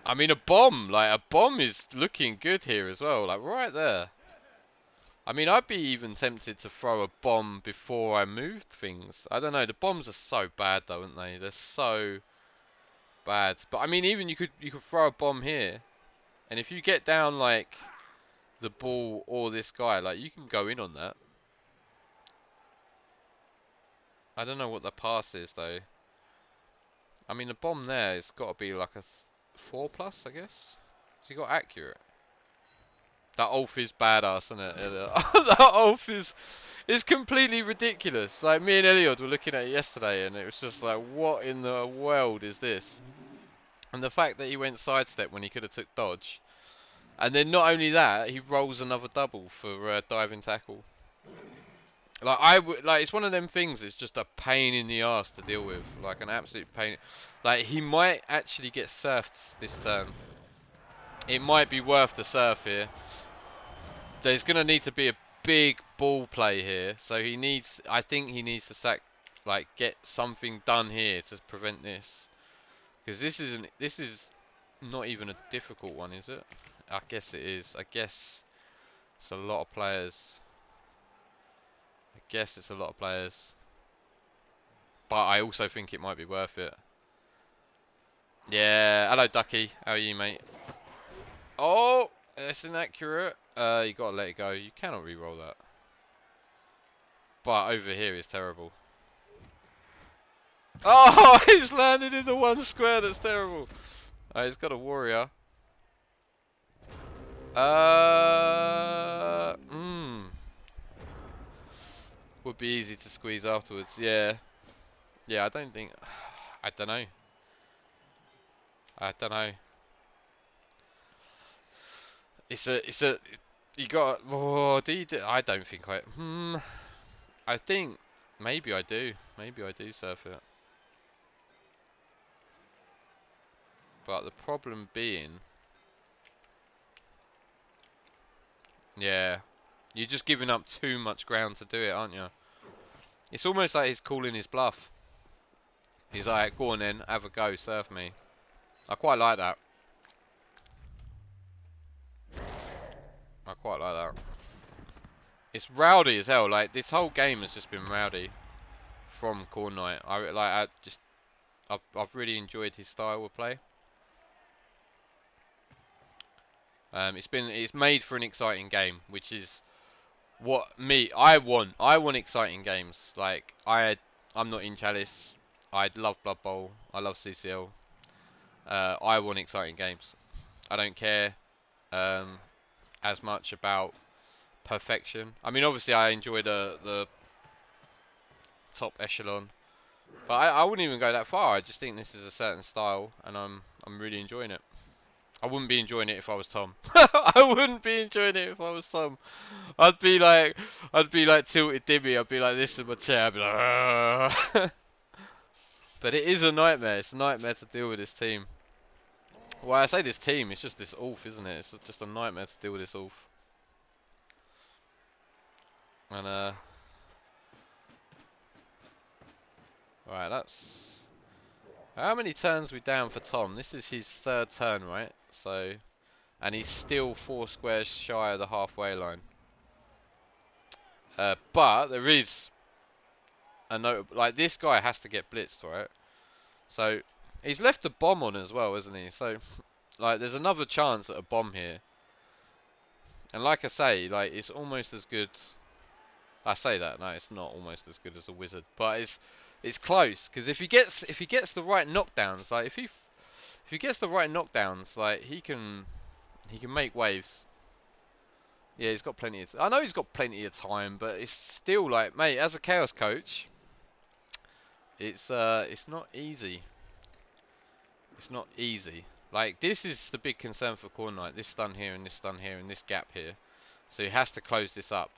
I mean a bomb is looking good here as well, like right there. I mean I'd be even tempted to throw a bomb before I moved things. I don't know, the bombs are so bad though, aren't they? They're so bad. But I mean even you could throw a bomb here, and if you get down like the ball or this guy, like you can go in on that. I don't know what the pass is though. I mean the bomb there has got to be like a 4+, I guess. So you got accurate. That Ulf is badass, isn't it? That Ulf is completely ridiculous. Like me and Eliod were looking at it yesterday, and it was just like, what in the world is this? And the fact that he went sidestep when he could have took dodge, and then not only that, he rolls another double for diving tackle. Like it's one of them things. It's just a pain in the ass to deal with, like an absolute pain. Like he might actually get surfed this turn. It might be worth the surf here. There's going to need to be a big ball play here, so he needs. I think he needs to get something done here to prevent this, because this is not even a difficult one, is it? I guess it is. I guess it's a lot of players. But I also think it might be worth it. Yeah, hello Ducky. How are you, mate? Oh, that's inaccurate. You gotta let it go. You cannot re-roll that. But over here is terrible. Oh, he's landed in the one square. That's terrible. He's got a warrior. Would be easy to squeeze afterwards. Yeah. Yeah, I don't think. I don't know. I don't know. It's a. You got. Oh, I don't think I. I think maybe I do. Maybe I do surf it. But the problem being. Yeah. You're just giving up too much ground to do it, aren't you? It's almost like he's calling his bluff. He's like, go on then, have a go, serve me. I quite like that. I quite like that. It's rowdy as hell. Like, this whole game has just been rowdy from Khornight. I've really enjoyed his style of play. It's made for an exciting game, which is what I want. I want exciting games. Like, I'm not in Chalice. I love Blood Bowl. I love CCL. I want exciting games. I don't care as much about perfection. I mean, obviously, I enjoy the top echelon, but I wouldn't even go that far. I just think this is a certain style, and I'm really enjoying it. I wouldn't be enjoying it if I was Tom. I wouldn't be enjoying it if I was Tom. I'd be like tilted dimmy. I'd be like this in my chair. I'd be like, "Argh." But it is a nightmare. It's a nightmare to deal with this team. Well, I say this team, it's just this Ulf, isn't it? It's just a nightmare to deal with this Ulf. And right, that's how many turns we down for Tom? This is his third turn, right? So, and he's still 4 squares shy of the halfway line. But there is a note, like this guy has to get blitzed, right? So he's left a bomb on as well, isn't he? So like there's another chance at a bomb here. And like I say, like it's almost as good. I say that, no, it's not almost as good as a wizard, but it's close because if he gets the right knockdowns, like if he gets the right knockdowns, like he can make waves. Yeah, he's got plenty of. I know he's got plenty of time, but it's still like, mate, as a chaos coach, it's not easy. It's not easy. Like this is the big concern for Khornight. This stun here and this stun here and this gap here. So he has to close this up.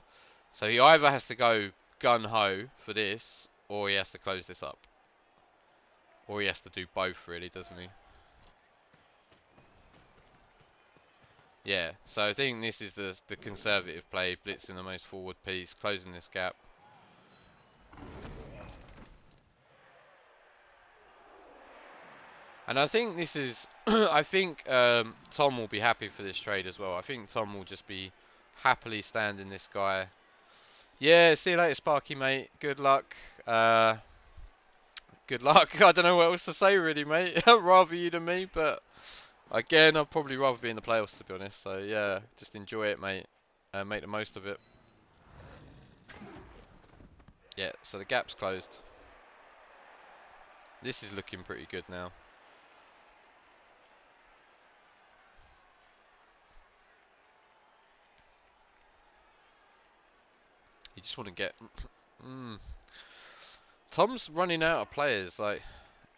So he either has to go gun ho for this, or he has to close this up, or he has to do both, really, doesn't he? Yeah. So I think this is the conservative play, blitzing the most forward piece, closing this gap. And I think this is, I think Tom will be happy for this trade as well. I think Tom will just be happily standing this guy. Yeah, see you later, Sparky, mate. Good luck. Good luck. I don't know what else to say, really, mate. I'd rather you than me, but again, I'd probably rather be in the playoffs, to be honest. So yeah, just enjoy it, mate, and make the most of it. Yeah, so the gap's closed. This is looking pretty good now. You just want to get... Tom's running out of players. Like,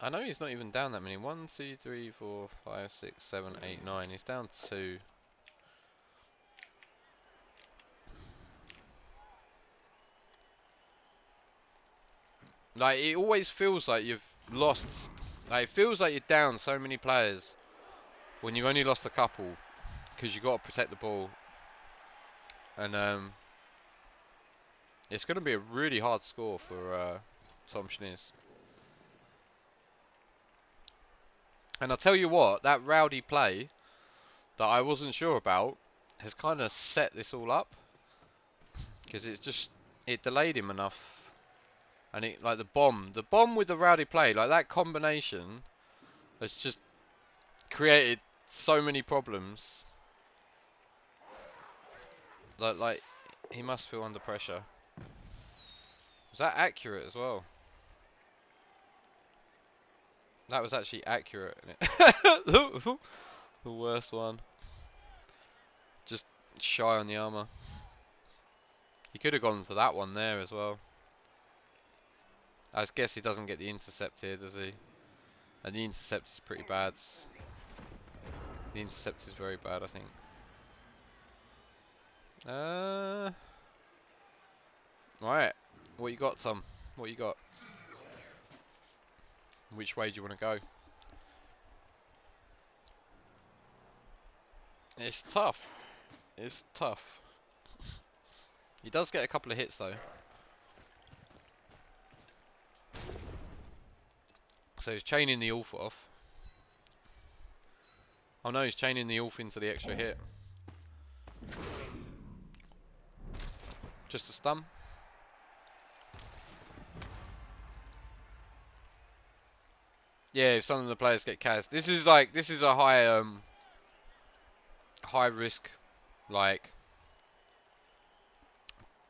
I know he's not even down that many. 1, 2, 3, 4, 5, 6, 7, 8, 9. He's down 2. Like, it always feels like you've lost. Like, it feels like you're down so many players when you've only lost a couple, because you've got to protect the ball. And it's going to be a really hard score for Tom Schneers. And I'll tell you what, that rowdy play that I wasn't sure about has kind of set this all up, because it delayed him enough. And it, like the bomb with the rowdy play, like that combination has just created so many problems. Like he must feel under pressure. Was that accurate as well? That was actually accurate. The worst one. Just shy on the armor. He could have gone for that one there as well. I guess he doesn't get the intercept here, does he? And the intercept is pretty bad. The intercept is very bad, I think. Right. What you got, Tom? What you got? Which way do you want to go? It's tough. It's tough. He does get a couple of hits though. So he's chaining the Ulf off. Oh no, he's chaining the Ulf into the extra hit. Just a stun. Yeah, if some of the players get cast. This is a high risk, like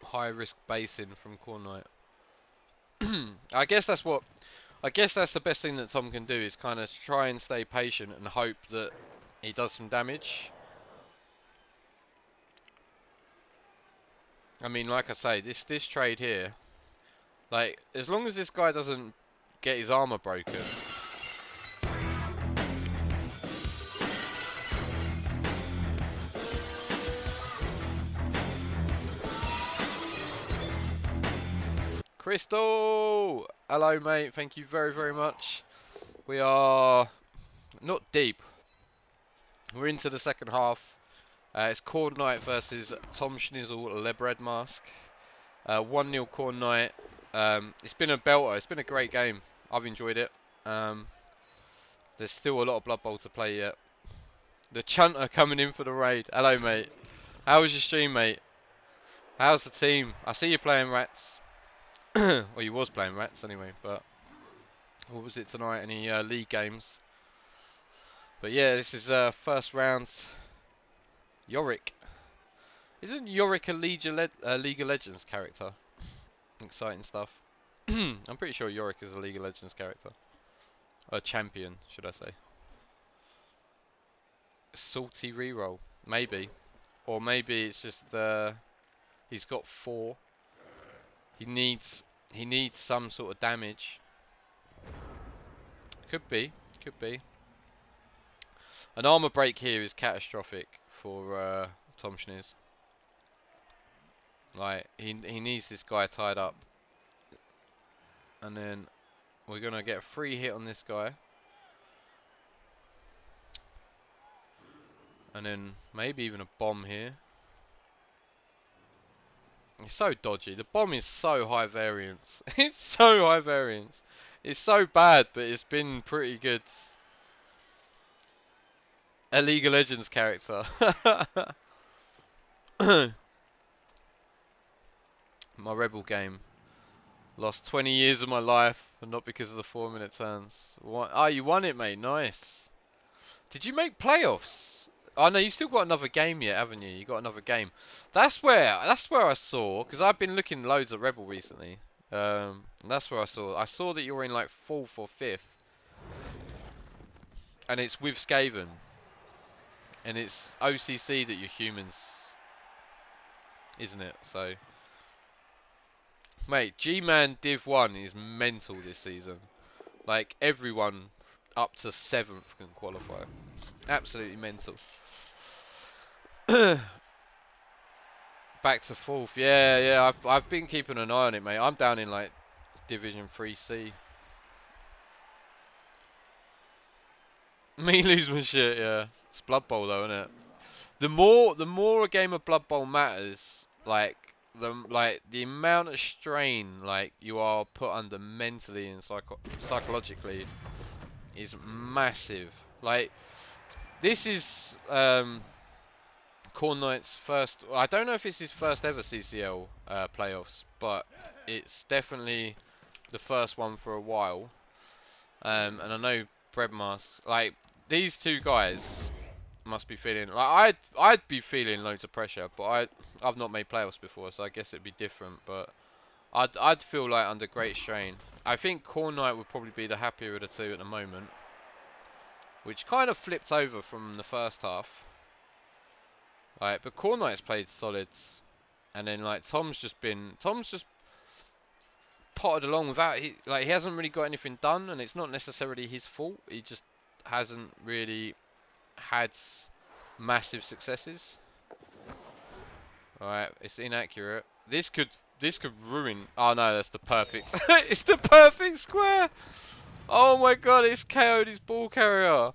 high risk basing from Khornight. I guess that's the best thing that Tom can do is kind of try and stay patient and hope that he does some damage. I mean, like I say, this trade here, like as long as this guy doesn't get his armor broken. Crystal! Hello mate, thank you very, very much. We are not deep. We're into the second half. It's Khornight versus Tom Schnizzle, Le Bread Masques. 1-0 Khornight. It's been a belter, it's been a great game. I've enjoyed it. There's still a lot of Blood Bowl to play yet. The Chunter coming in for the raid. Hello mate. How was your stream mate? How's the team? I see you playing Rats. Well, you was playing Rats anyway, but what was it tonight? Any league games? But yeah, this is first round. Yorick. Isn't Yorick a League of Legends character? Exciting stuff. I'm pretty sure Yorick is a League of Legends character. A champion, should I say. Salty reroll. Maybe. Or maybe it's just he's got 4. He needs some sort of damage. Could be. An armor break here is catastrophic for Tom Schniz. Like he needs this guy tied up. And then we're gonna get a free hit on this guy. And then maybe even a bomb here. It's so dodgy. The bomb is so high variance. It's so high variance. It's so bad, but it's been pretty good. A League of Legends character. My Rebel game. Lost 20 years of my life, and not because of the 4-minute turns. What? Ah, you won it, mate. Nice. Did you make playoffs? Oh no, you still got another game yet, haven't you? You got another game. That's where I saw, because I've been looking loads at Rebel recently. And that's where I saw that you're in like 4th or 5th, and it's with Skaven, and it's OCC that you're humans, isn't it? So, mate, G-Man Div 1 is mental this season. Like everyone up to 7th can qualify. Absolutely mental. Back to 4th. Yeah. I've been keeping an eye on it, mate. I'm down in like Division 3C. Me lose my shit, yeah. It's Blood Bowl though, isn't it? The more a game of Blood Bowl matters, like the amount of strain like you are put under mentally and psychologically is massive. Like this is Khornight's first. I don't know if it's his first ever CCL playoffs, but it's definitely the first one for a while. And I know Bread Masques, like these two guys must be feeling like I'd be feeling loads of pressure, but I've not made playoffs before, so I guess it'd be different. But I'd feel like under great strain. I think Khornight would probably be the happier of the two at the moment, which kind of flipped over from the first half. Right, but Khornight's played solids, and then like Tom's just potted along without he hasn't really got anything done, and it's not necessarily his fault. He just hasn't really had massive successes. Alright, it's inaccurate. This could ruin. Oh no, that's the perfect. It's the perfect square. Oh my god, it's KO'd his ball carrier.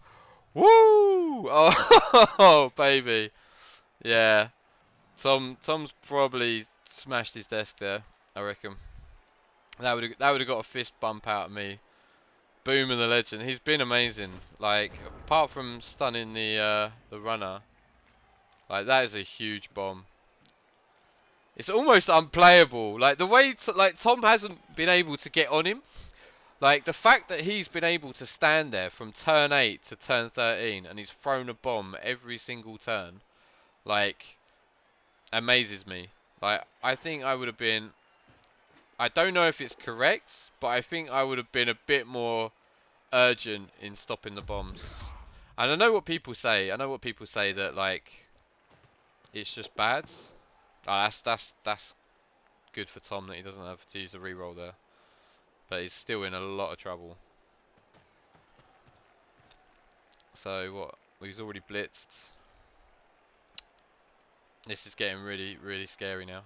Woo! Oh, baby. Yeah. Tom's probably smashed his desk there, I reckon. That would have got a fist bump out of me. Boomer the legend. He's been amazing. Like, apart from stunning the runner, like that is a huge bomb. It's almost unplayable. Like the way like Tom hasn't been able to get on him. Like the fact that he's been able to stand there from turn 8 to turn 13 and he's thrown a bomb every single turn, like, amazes me. Like I think I would have been. I don't know if it's correct, but I think I would have been a bit more urgent in stopping the bombs. And I know what people say. I know what people say that like it's just bad. Oh, that's good for Tom that he doesn't have to use a reroll there. But he's still in a lot of trouble. So what? He's already blitzed. This is getting really, really scary now.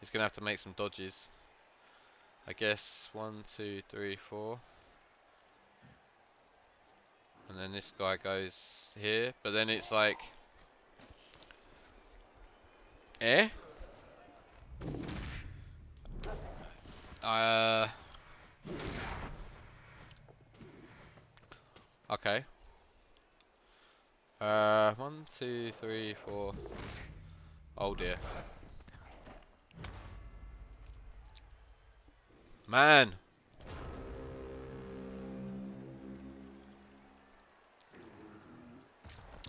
He's gonna have to make some dodges. I guess 1, 2, 3, 4. And then this guy goes here, but then it's like, eh? Okay. 1, 2, 3, 4. Oh dear. Man.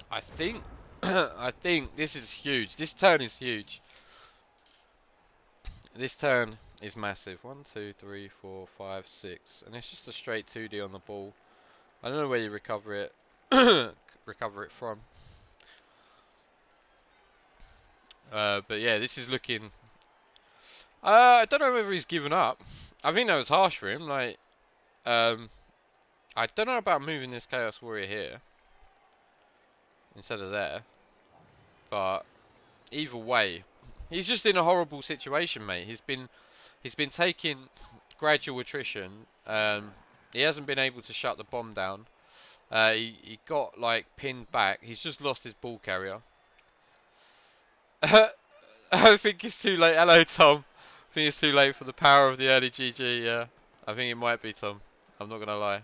I think I think this is huge. This turn is huge. This turn is massive. 1, 2, 3, 4, 5, 6. And it's just a straight 2D on the ball. I don't know where you recover it recover it from. But yeah, this is looking I don't know whether he's given up. I think that was harsh for him, like I don't know about moving this Chaos Warrior here instead of there. But either way, he's just in a horrible situation, mate. He's been taking gradual attrition. He hasn't been able to shut the bomb down. He got like pinned back. He's just lost his ball carrier. I think it's too late. Hello, Tom. I think it's too late for the power of the early GG. Yeah, I think it might be, Tom. I'm not gonna lie.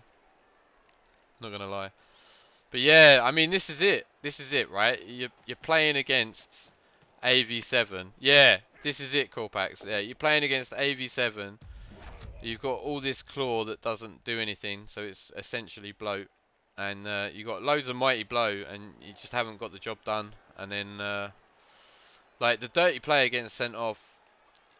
Not gonna lie. But yeah, I mean, this is it. This is it, right? You're playing against AV7. Yeah, this is it, Corpax. Yeah, you're playing against AV7. You've got all this claw that doesn't do anything, so it's essentially bloat. And you got loads of mighty blow, and you just haven't got the job done. And then, like, the dirty play getting sent off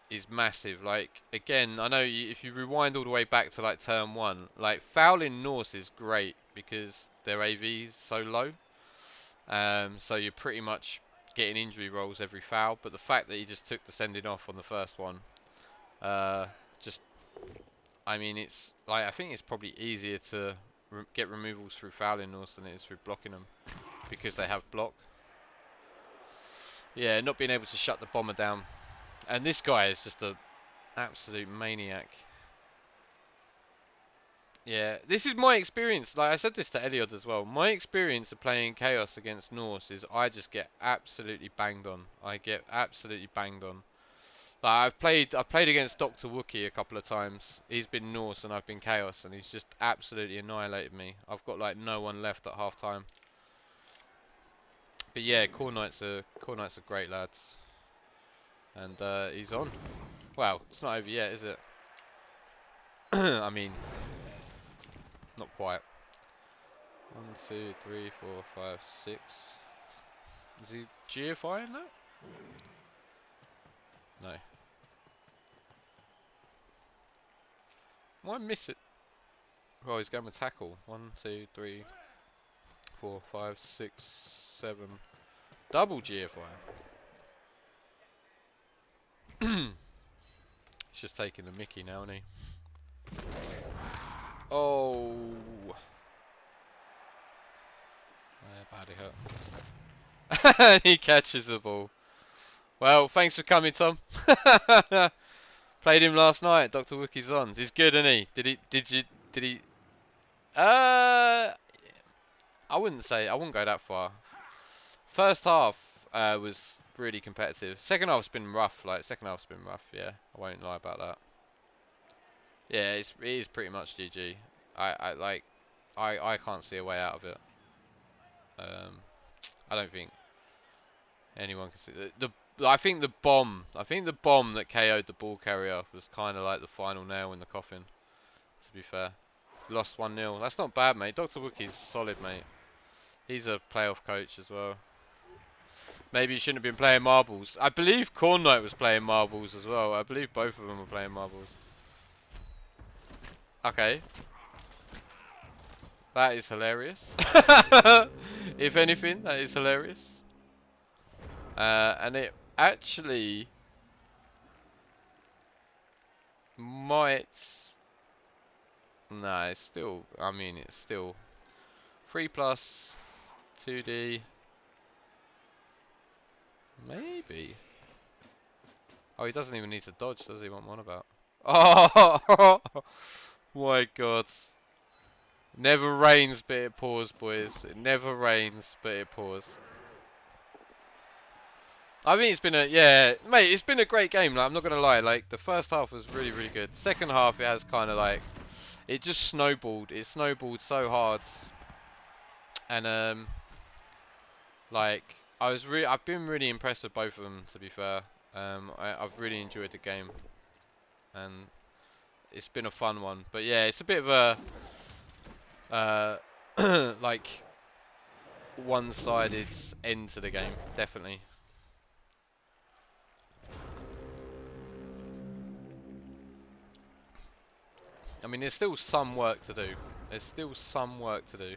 is massive. Like, again, I know if you rewind all the way back to like turn 1, like fouling Norse is great because their AV is so low. So you're pretty much getting injury rolls every foul. But the fact that he just took the sending off on the first one, just, I mean, it's like I think it's probably easier to get removals through fouling Norse than it is through blocking them because they have block. Yeah, not being able to shut the bomber down. And this guy is just a absolute maniac. Yeah, this is my experience. Like I said this to Eliod as well. My experience of playing Chaos against Norse is I just get absolutely banged on. I get absolutely banged on. Like I've played against Dr. Wookie a couple of times. He's been Norse and I've been Chaos, and he's just absolutely annihilated me. I've got like no one left at half time. But yeah, khornights are great lads. And he's on. Wow, it's not over yet, is it? I mean, not quite. 1, 2, 3, 4, 5, 6. Is he GFIing that? No. Why miss it? Oh, he's going with tackle. 1, 2, 3, 4, 5, 6, 7. Double GFI. He's just taking the mickey now, isn't he? Oh. Badly hurt. He catches the ball. Well, thanks for coming, Tom. Played him last night. Dr. Wookie's on. He's good, isn't he? Did he? I wouldn't go that far. First half was really competitive. Second half's been rough. Like second half's been rough. Yeah, I won't lie about that. Yeah, it is pretty much GG. I can't see a way out of it. I don't think anyone can see I think the bomb. I think the bomb that KO'd the ball carrier was kind of like the final nail in the coffin. To be fair, lost 1-0. That's not bad, mate. Dr. Wookie's solid, mate. He's a playoff coach as well. Maybe he shouldn't have been playing marbles. I believe Khornight was playing marbles as well. I believe both of them were playing marbles. Okay. That is hilarious. If anything, that is hilarious. And it actually might... Nah, it's still... I mean, it's still... 3 plus 2D... Maybe. Oh, he doesn't even need to dodge, does he? What I'm on about? Oh my god. Never rains, but it pours, boys. It never rains, but it pours. I think it's been yeah, mate, it's been a great game. Like, I'm not gonna lie. Like, the first half was really, really good. Second half, it has kind of like, it just snowballed. It snowballed so hard, and like, I've been really impressed with both of them. To be fair, I've really enjoyed the game, and it's been a fun one. But yeah, it's a bit of a like one-sided end to the game, definitely. I mean, there's still some work to do. There's still some work to do.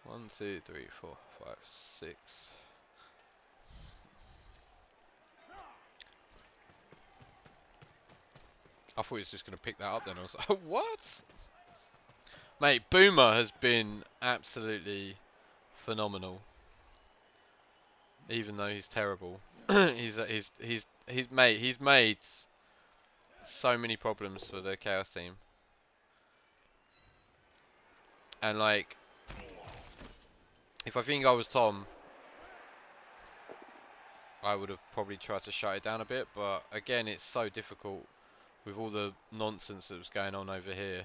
1, 2, 3, 4, 5, 6. I thought he was just going to pick that up then. I was like, what? Mate, Boomer has been absolutely phenomenal. Even though he's terrible. he's made so many problems for the Chaos team. And like, if I think I was Tom, I would have probably tried to shut it down a bit, but again, it's so difficult with all the nonsense that was going on over here.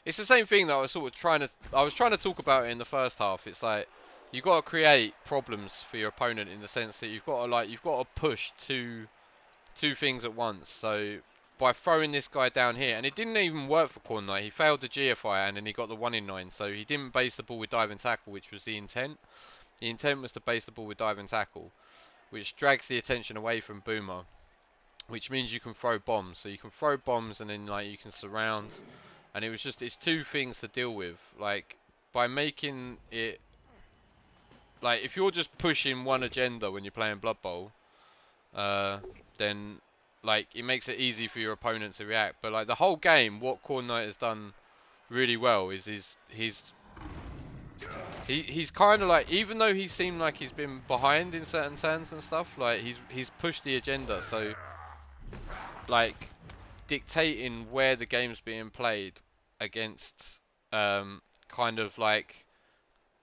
It's the same thing that I was sort of trying to talk about in the first half. It's like, you've got to create problems for your opponent in the sense that you've got to push two things at once. So by throwing this guy down here, and it didn't even work for Khornight. He failed the GFI and then he got the 1 in 9. So he didn't base the ball with dive and tackle, which was the intent. The intent was to base the ball with dive and tackle, which drags the attention away from Boomer, which means you can throw bombs. So you can throw bombs and then like you can surround, and it was just, it's two things to deal with. Like, by making it like, if you're just pushing one agenda when you're playing Blood Bowl, then like it makes it easy for your opponent to react. But like the whole game, what Khornight has done really well is he's kind of like, even though he seemed like he's been behind in certain turns and stuff, like he's pushed the agenda. So like dictating where the game's being played against kind of like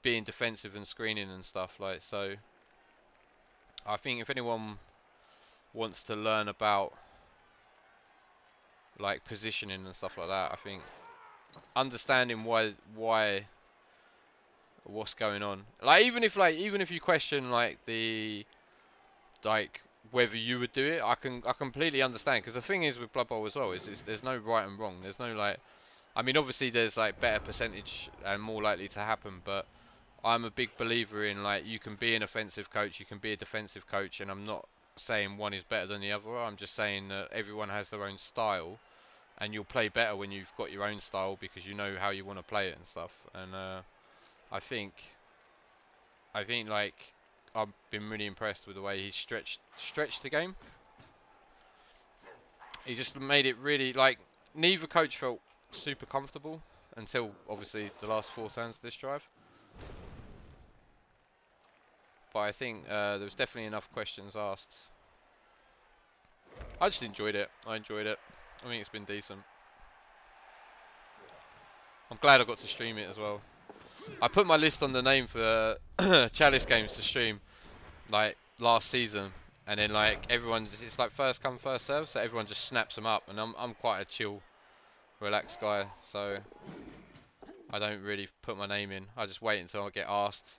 being defensive and screening and stuff. Like, so I think if anyone wants to learn about like positioning and stuff like that, I think understanding why what's going on, like even if you question like the like whether you would do it, I completely understand, because the thing is with Blood Bowl as well is there's no right and wrong. There's no like, I mean obviously there's like better percentage and more likely to happen, but I'm a big believer in like, you can be an offensive coach, you can be a defensive coach, and I'm not saying one is better than the other. I'm just saying that everyone has their own style, and you'll play better when you've got your own style because you know how you want to play it and stuff. And I think like I've been really impressed with the way he stretched the game. He just made it really, like, neither coach felt super comfortable until obviously the last 4 turns of this drive. But I think there was definitely enough questions asked. I just enjoyed it. I enjoyed it. I think it's been decent. I'm glad I got to stream it as well. I put my list on the name for Chalice games to stream, like last season, and then like everyone, it's like first come first serve, so everyone just snaps them up, and I'm quite a chill, relaxed guy, so I don't really put my name in. I just wait until I get asked,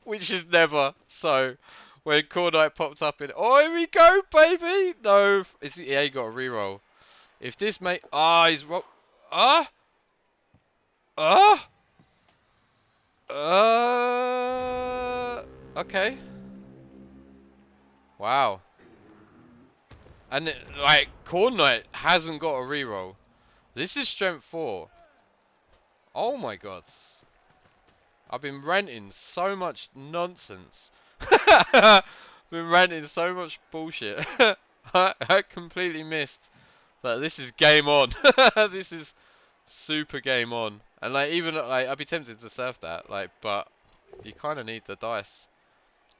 which is never. So when khornight popped up in, oh here we go baby, no, yeah he got a reroll. If this mate, he's ah ah okay, wow. And like khornight hasn't got a reroll. This is strength 4. Oh my god. I've been ranting so much nonsense. Been ranting so much bullshit. I completely missed that this is game on. This is super game on. And like even like I'd be tempted to surf that, like, but you kind of need the dice.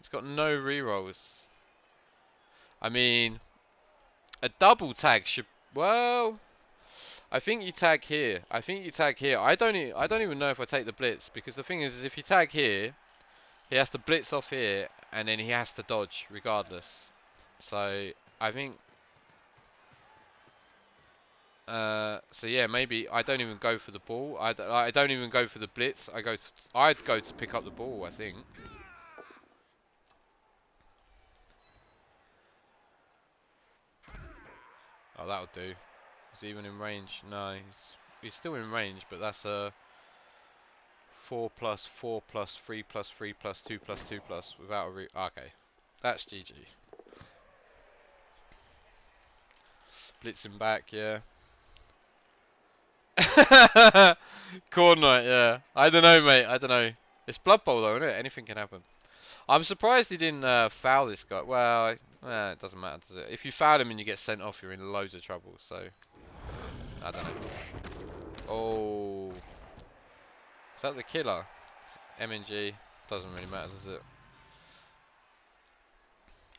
It's got no rerolls. I mean, a double tag should, well, I think you tag here. I think you tag here. I don't even know if I take the blitz, because the thing is if you tag here, he has to blitz off here, and then he has to dodge regardless. So I think, so yeah, maybe I don't even go for the ball. I don't even go for the blitz. I'd go to pick up the ball, I think. Oh, that'll do. Is he even in range? No, he's still in range, but that's a 4 plus 4 plus 3 plus 3 plus 2 plus 2 plus without a okay. That's GG. Blitzing back, yeah. Khornight, yeah. I don't know, mate. I don't know. It's Blood Bowl, though, isn't it? Anything can happen. I'm surprised he didn't foul this guy. Well, it doesn't matter, does it? If you foul him and you get sent off, you're in loads of trouble. So, I don't know. Oh, is that the killer? MNG. Doesn't really matter, does it?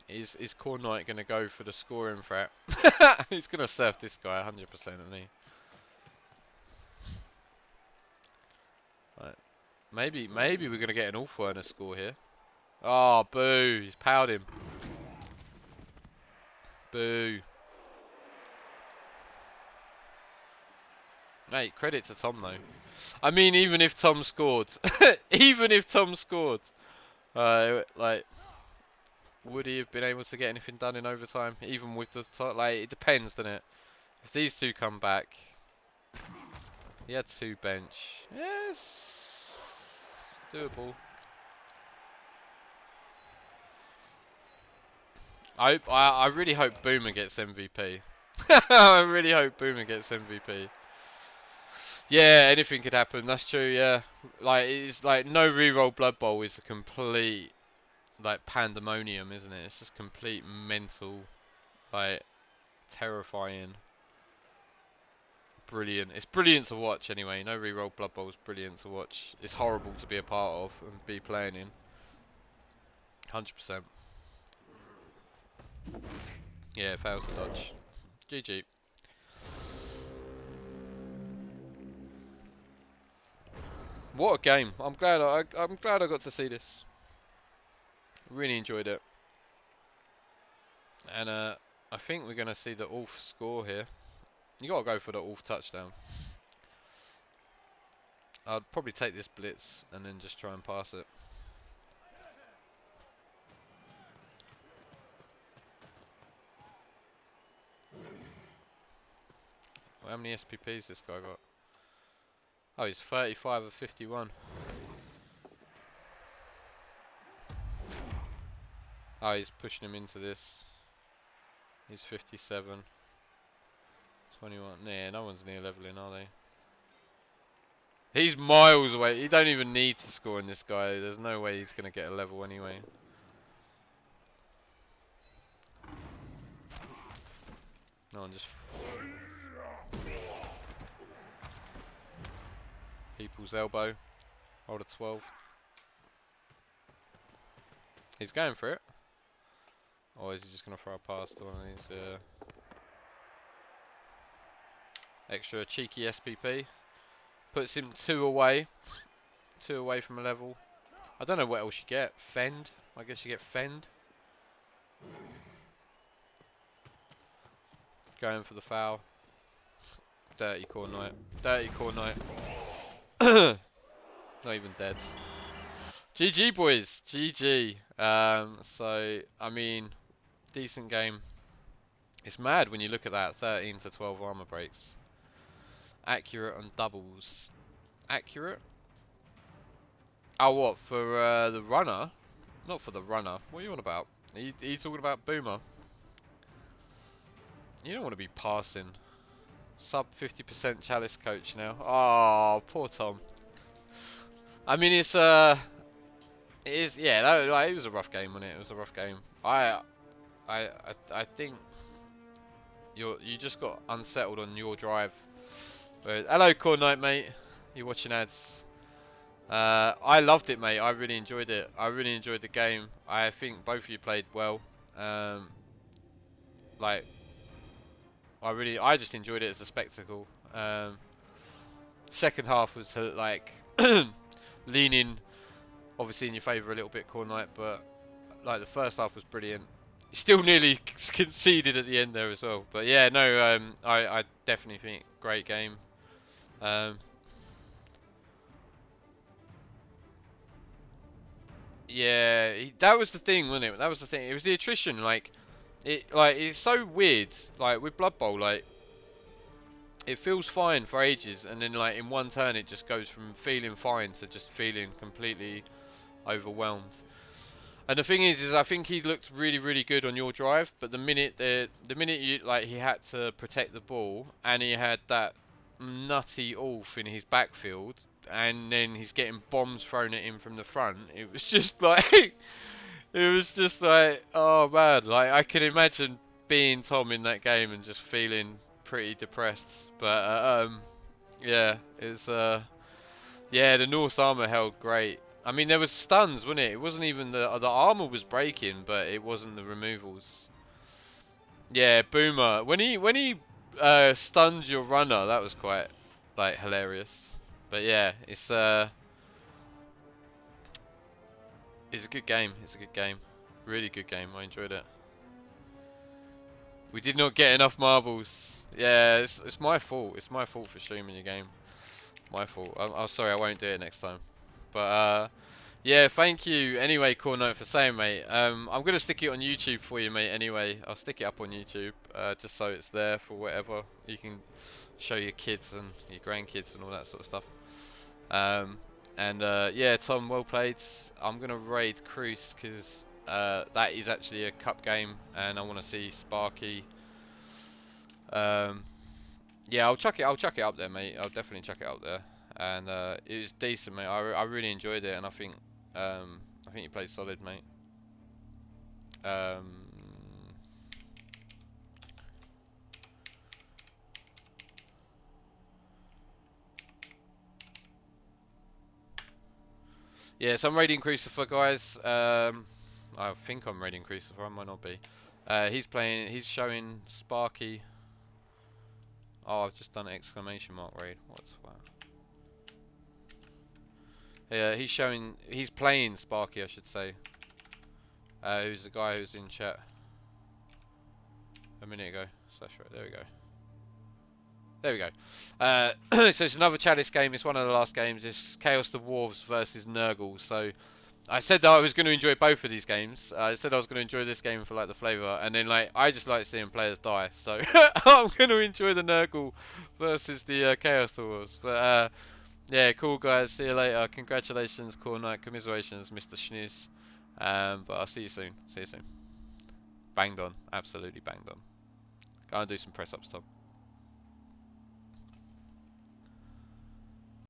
Is khornight going to go for the scoring threat? He's going to surf this guy 100%, isn't he? Right. Maybe we're going to get an Ulfwerner score here. Oh, boo. He's powed him. Boo. Mate, credit to Tom, though. I mean, even if Tom scored. Even if Tom scored. Like, would he have been able to get anything done in overtime? Even with the... Like, it depends, doesn't it? If these two come back... He had 2 bench. Yes, doable. I really hope Boomer gets MVP. I really hope Boomer gets MVP. Yeah, anything could happen. That's true. Yeah, like it's like no reroll Blood Bowl is a complete like pandemonium, isn't it? It's just complete mental, like terrifying. Brilliant. It's brilliant to watch anyway. No reroll Blood Bowl is brilliant to watch. It's horrible to be a part of and be playing in. 100%. Yeah, fails to dodge. GG. What a game. I'm glad I got to see this. Really enjoyed it. And I think we're going to see the Ulf score here. You got to go for the Ulf touchdown. I'd probably take this blitz and then just try and pass it. Well, how many SPPs this guy got? Oh, he's 35 of 51. Oh, he's pushing him into this. He's 57. 21. Nah, no one's near leveling, are they? He's miles away. He don't even need to score in this guy. There's no way he's going to get a level anyway. No one just... People's elbow. Hold a 12. He's going for it. Or is he just going to throw a pass to one of these? Extra cheeky SPP. Puts him 2 away. 2 away from a level. I don't know what else you get. Fend. I guess you get fend. Going for the foul. Dirty core knight. Dirty core knight. Not even dead. GG boys. GG. So I mean, decent game. It's mad when you look at that. 13 to 12 armor breaks. Accurate on doubles. Accurate? Oh, what for the runner? Not for the runner. What are you on about? Are you talking about Boomer? You don't want to be passing. Sub 50% Chalice coach now. Oh, poor Tom. I mean, it is, yeah. Like, it was a rough game, wasn't it? It was a rough game. I think you just got unsettled on your drive. But, hello, Core Knight, mate. You watching ads? I loved it, mate. I really enjoyed it. I really enjoyed the game. I think both of you played well. Like, I just enjoyed it as a spectacle. Second half was like leaning, obviously in your favour a little bit, Core Knight, but like the first half was brilliant. Still nearly conceded at the end there as well. But yeah, no, I definitely think great game. Yeah, that was the thing, wasn't it? That was the thing. It was the attrition. Like it's so weird. Like with Blood Bowl, like it feels fine for ages, and then like in one turn, it just goes from feeling fine to just feeling completely overwhelmed. And the thing is I think he looked really, really good on your drive, but the minute you like he had to protect the ball, and he had that nutty Ulf in his backfield, and then he's getting bombs thrown at him from the front. It was just like, it was just like, oh man, like I can imagine being Tom in that game and just feeling pretty depressed. But yeah, it's yeah, the Norse armor held great. I mean, there was stuns, wasn't it? It wasn't even the armor was breaking, but it wasn't the removals. Yeah, Boomer. When he stunned your runner, that was quite like hilarious. But yeah, it's a good game. It's a good game. Really good game. I enjoyed it. We did not get enough marbles. Yeah, it's my fault. It's my fault for streaming your game. My fault. I'm sorry. I won't do it next time. But yeah, thank you anyway, Corno, for saying, mate. I'm gonna stick it on YouTube for you, mate. Anyway, I'll stick it up on YouTube, just so it's there for whatever you can show your kids and your grandkids and all that sort of stuff. Um, and yeah, Tom, well played. I'm gonna raid Cruz because that is actually a cup game, and I want to see Sparky. Um, yeah, I'll chuck it. I'll chuck it up there, mate. I'll definitely chuck it up there. And it was decent, mate. I really enjoyed it, and I think you played solid, mate. Um, yeah, so I'm raiding Crucifer, guys. I think I'm raiding Crucifer. I might not be. He's playing. He's showing Sparky. Oh, I've just done an exclamation mark raid. What's that? Yeah, he's showing. He's playing Sparky, I should say. Who's the guy who's in chat a minute ago? So that's right. There we go. There we go. So it's another Chalice game. It's one of the last games. It's Chaos the Dwarves versus Nurgle. So I said that I was going to enjoy both of these games. I said I was going to enjoy this game for like the flavour, and then like I just like seeing players die. So I'm going to enjoy the Nurgle versus the Chaos Dwarves. But yeah, cool guys. See you later. Congratulations, Core Knight. Commiserations, Mr. Schnooze. But I'll see you soon. See you soon. Banged on. Absolutely banged on. Go and do some press ups, Tom.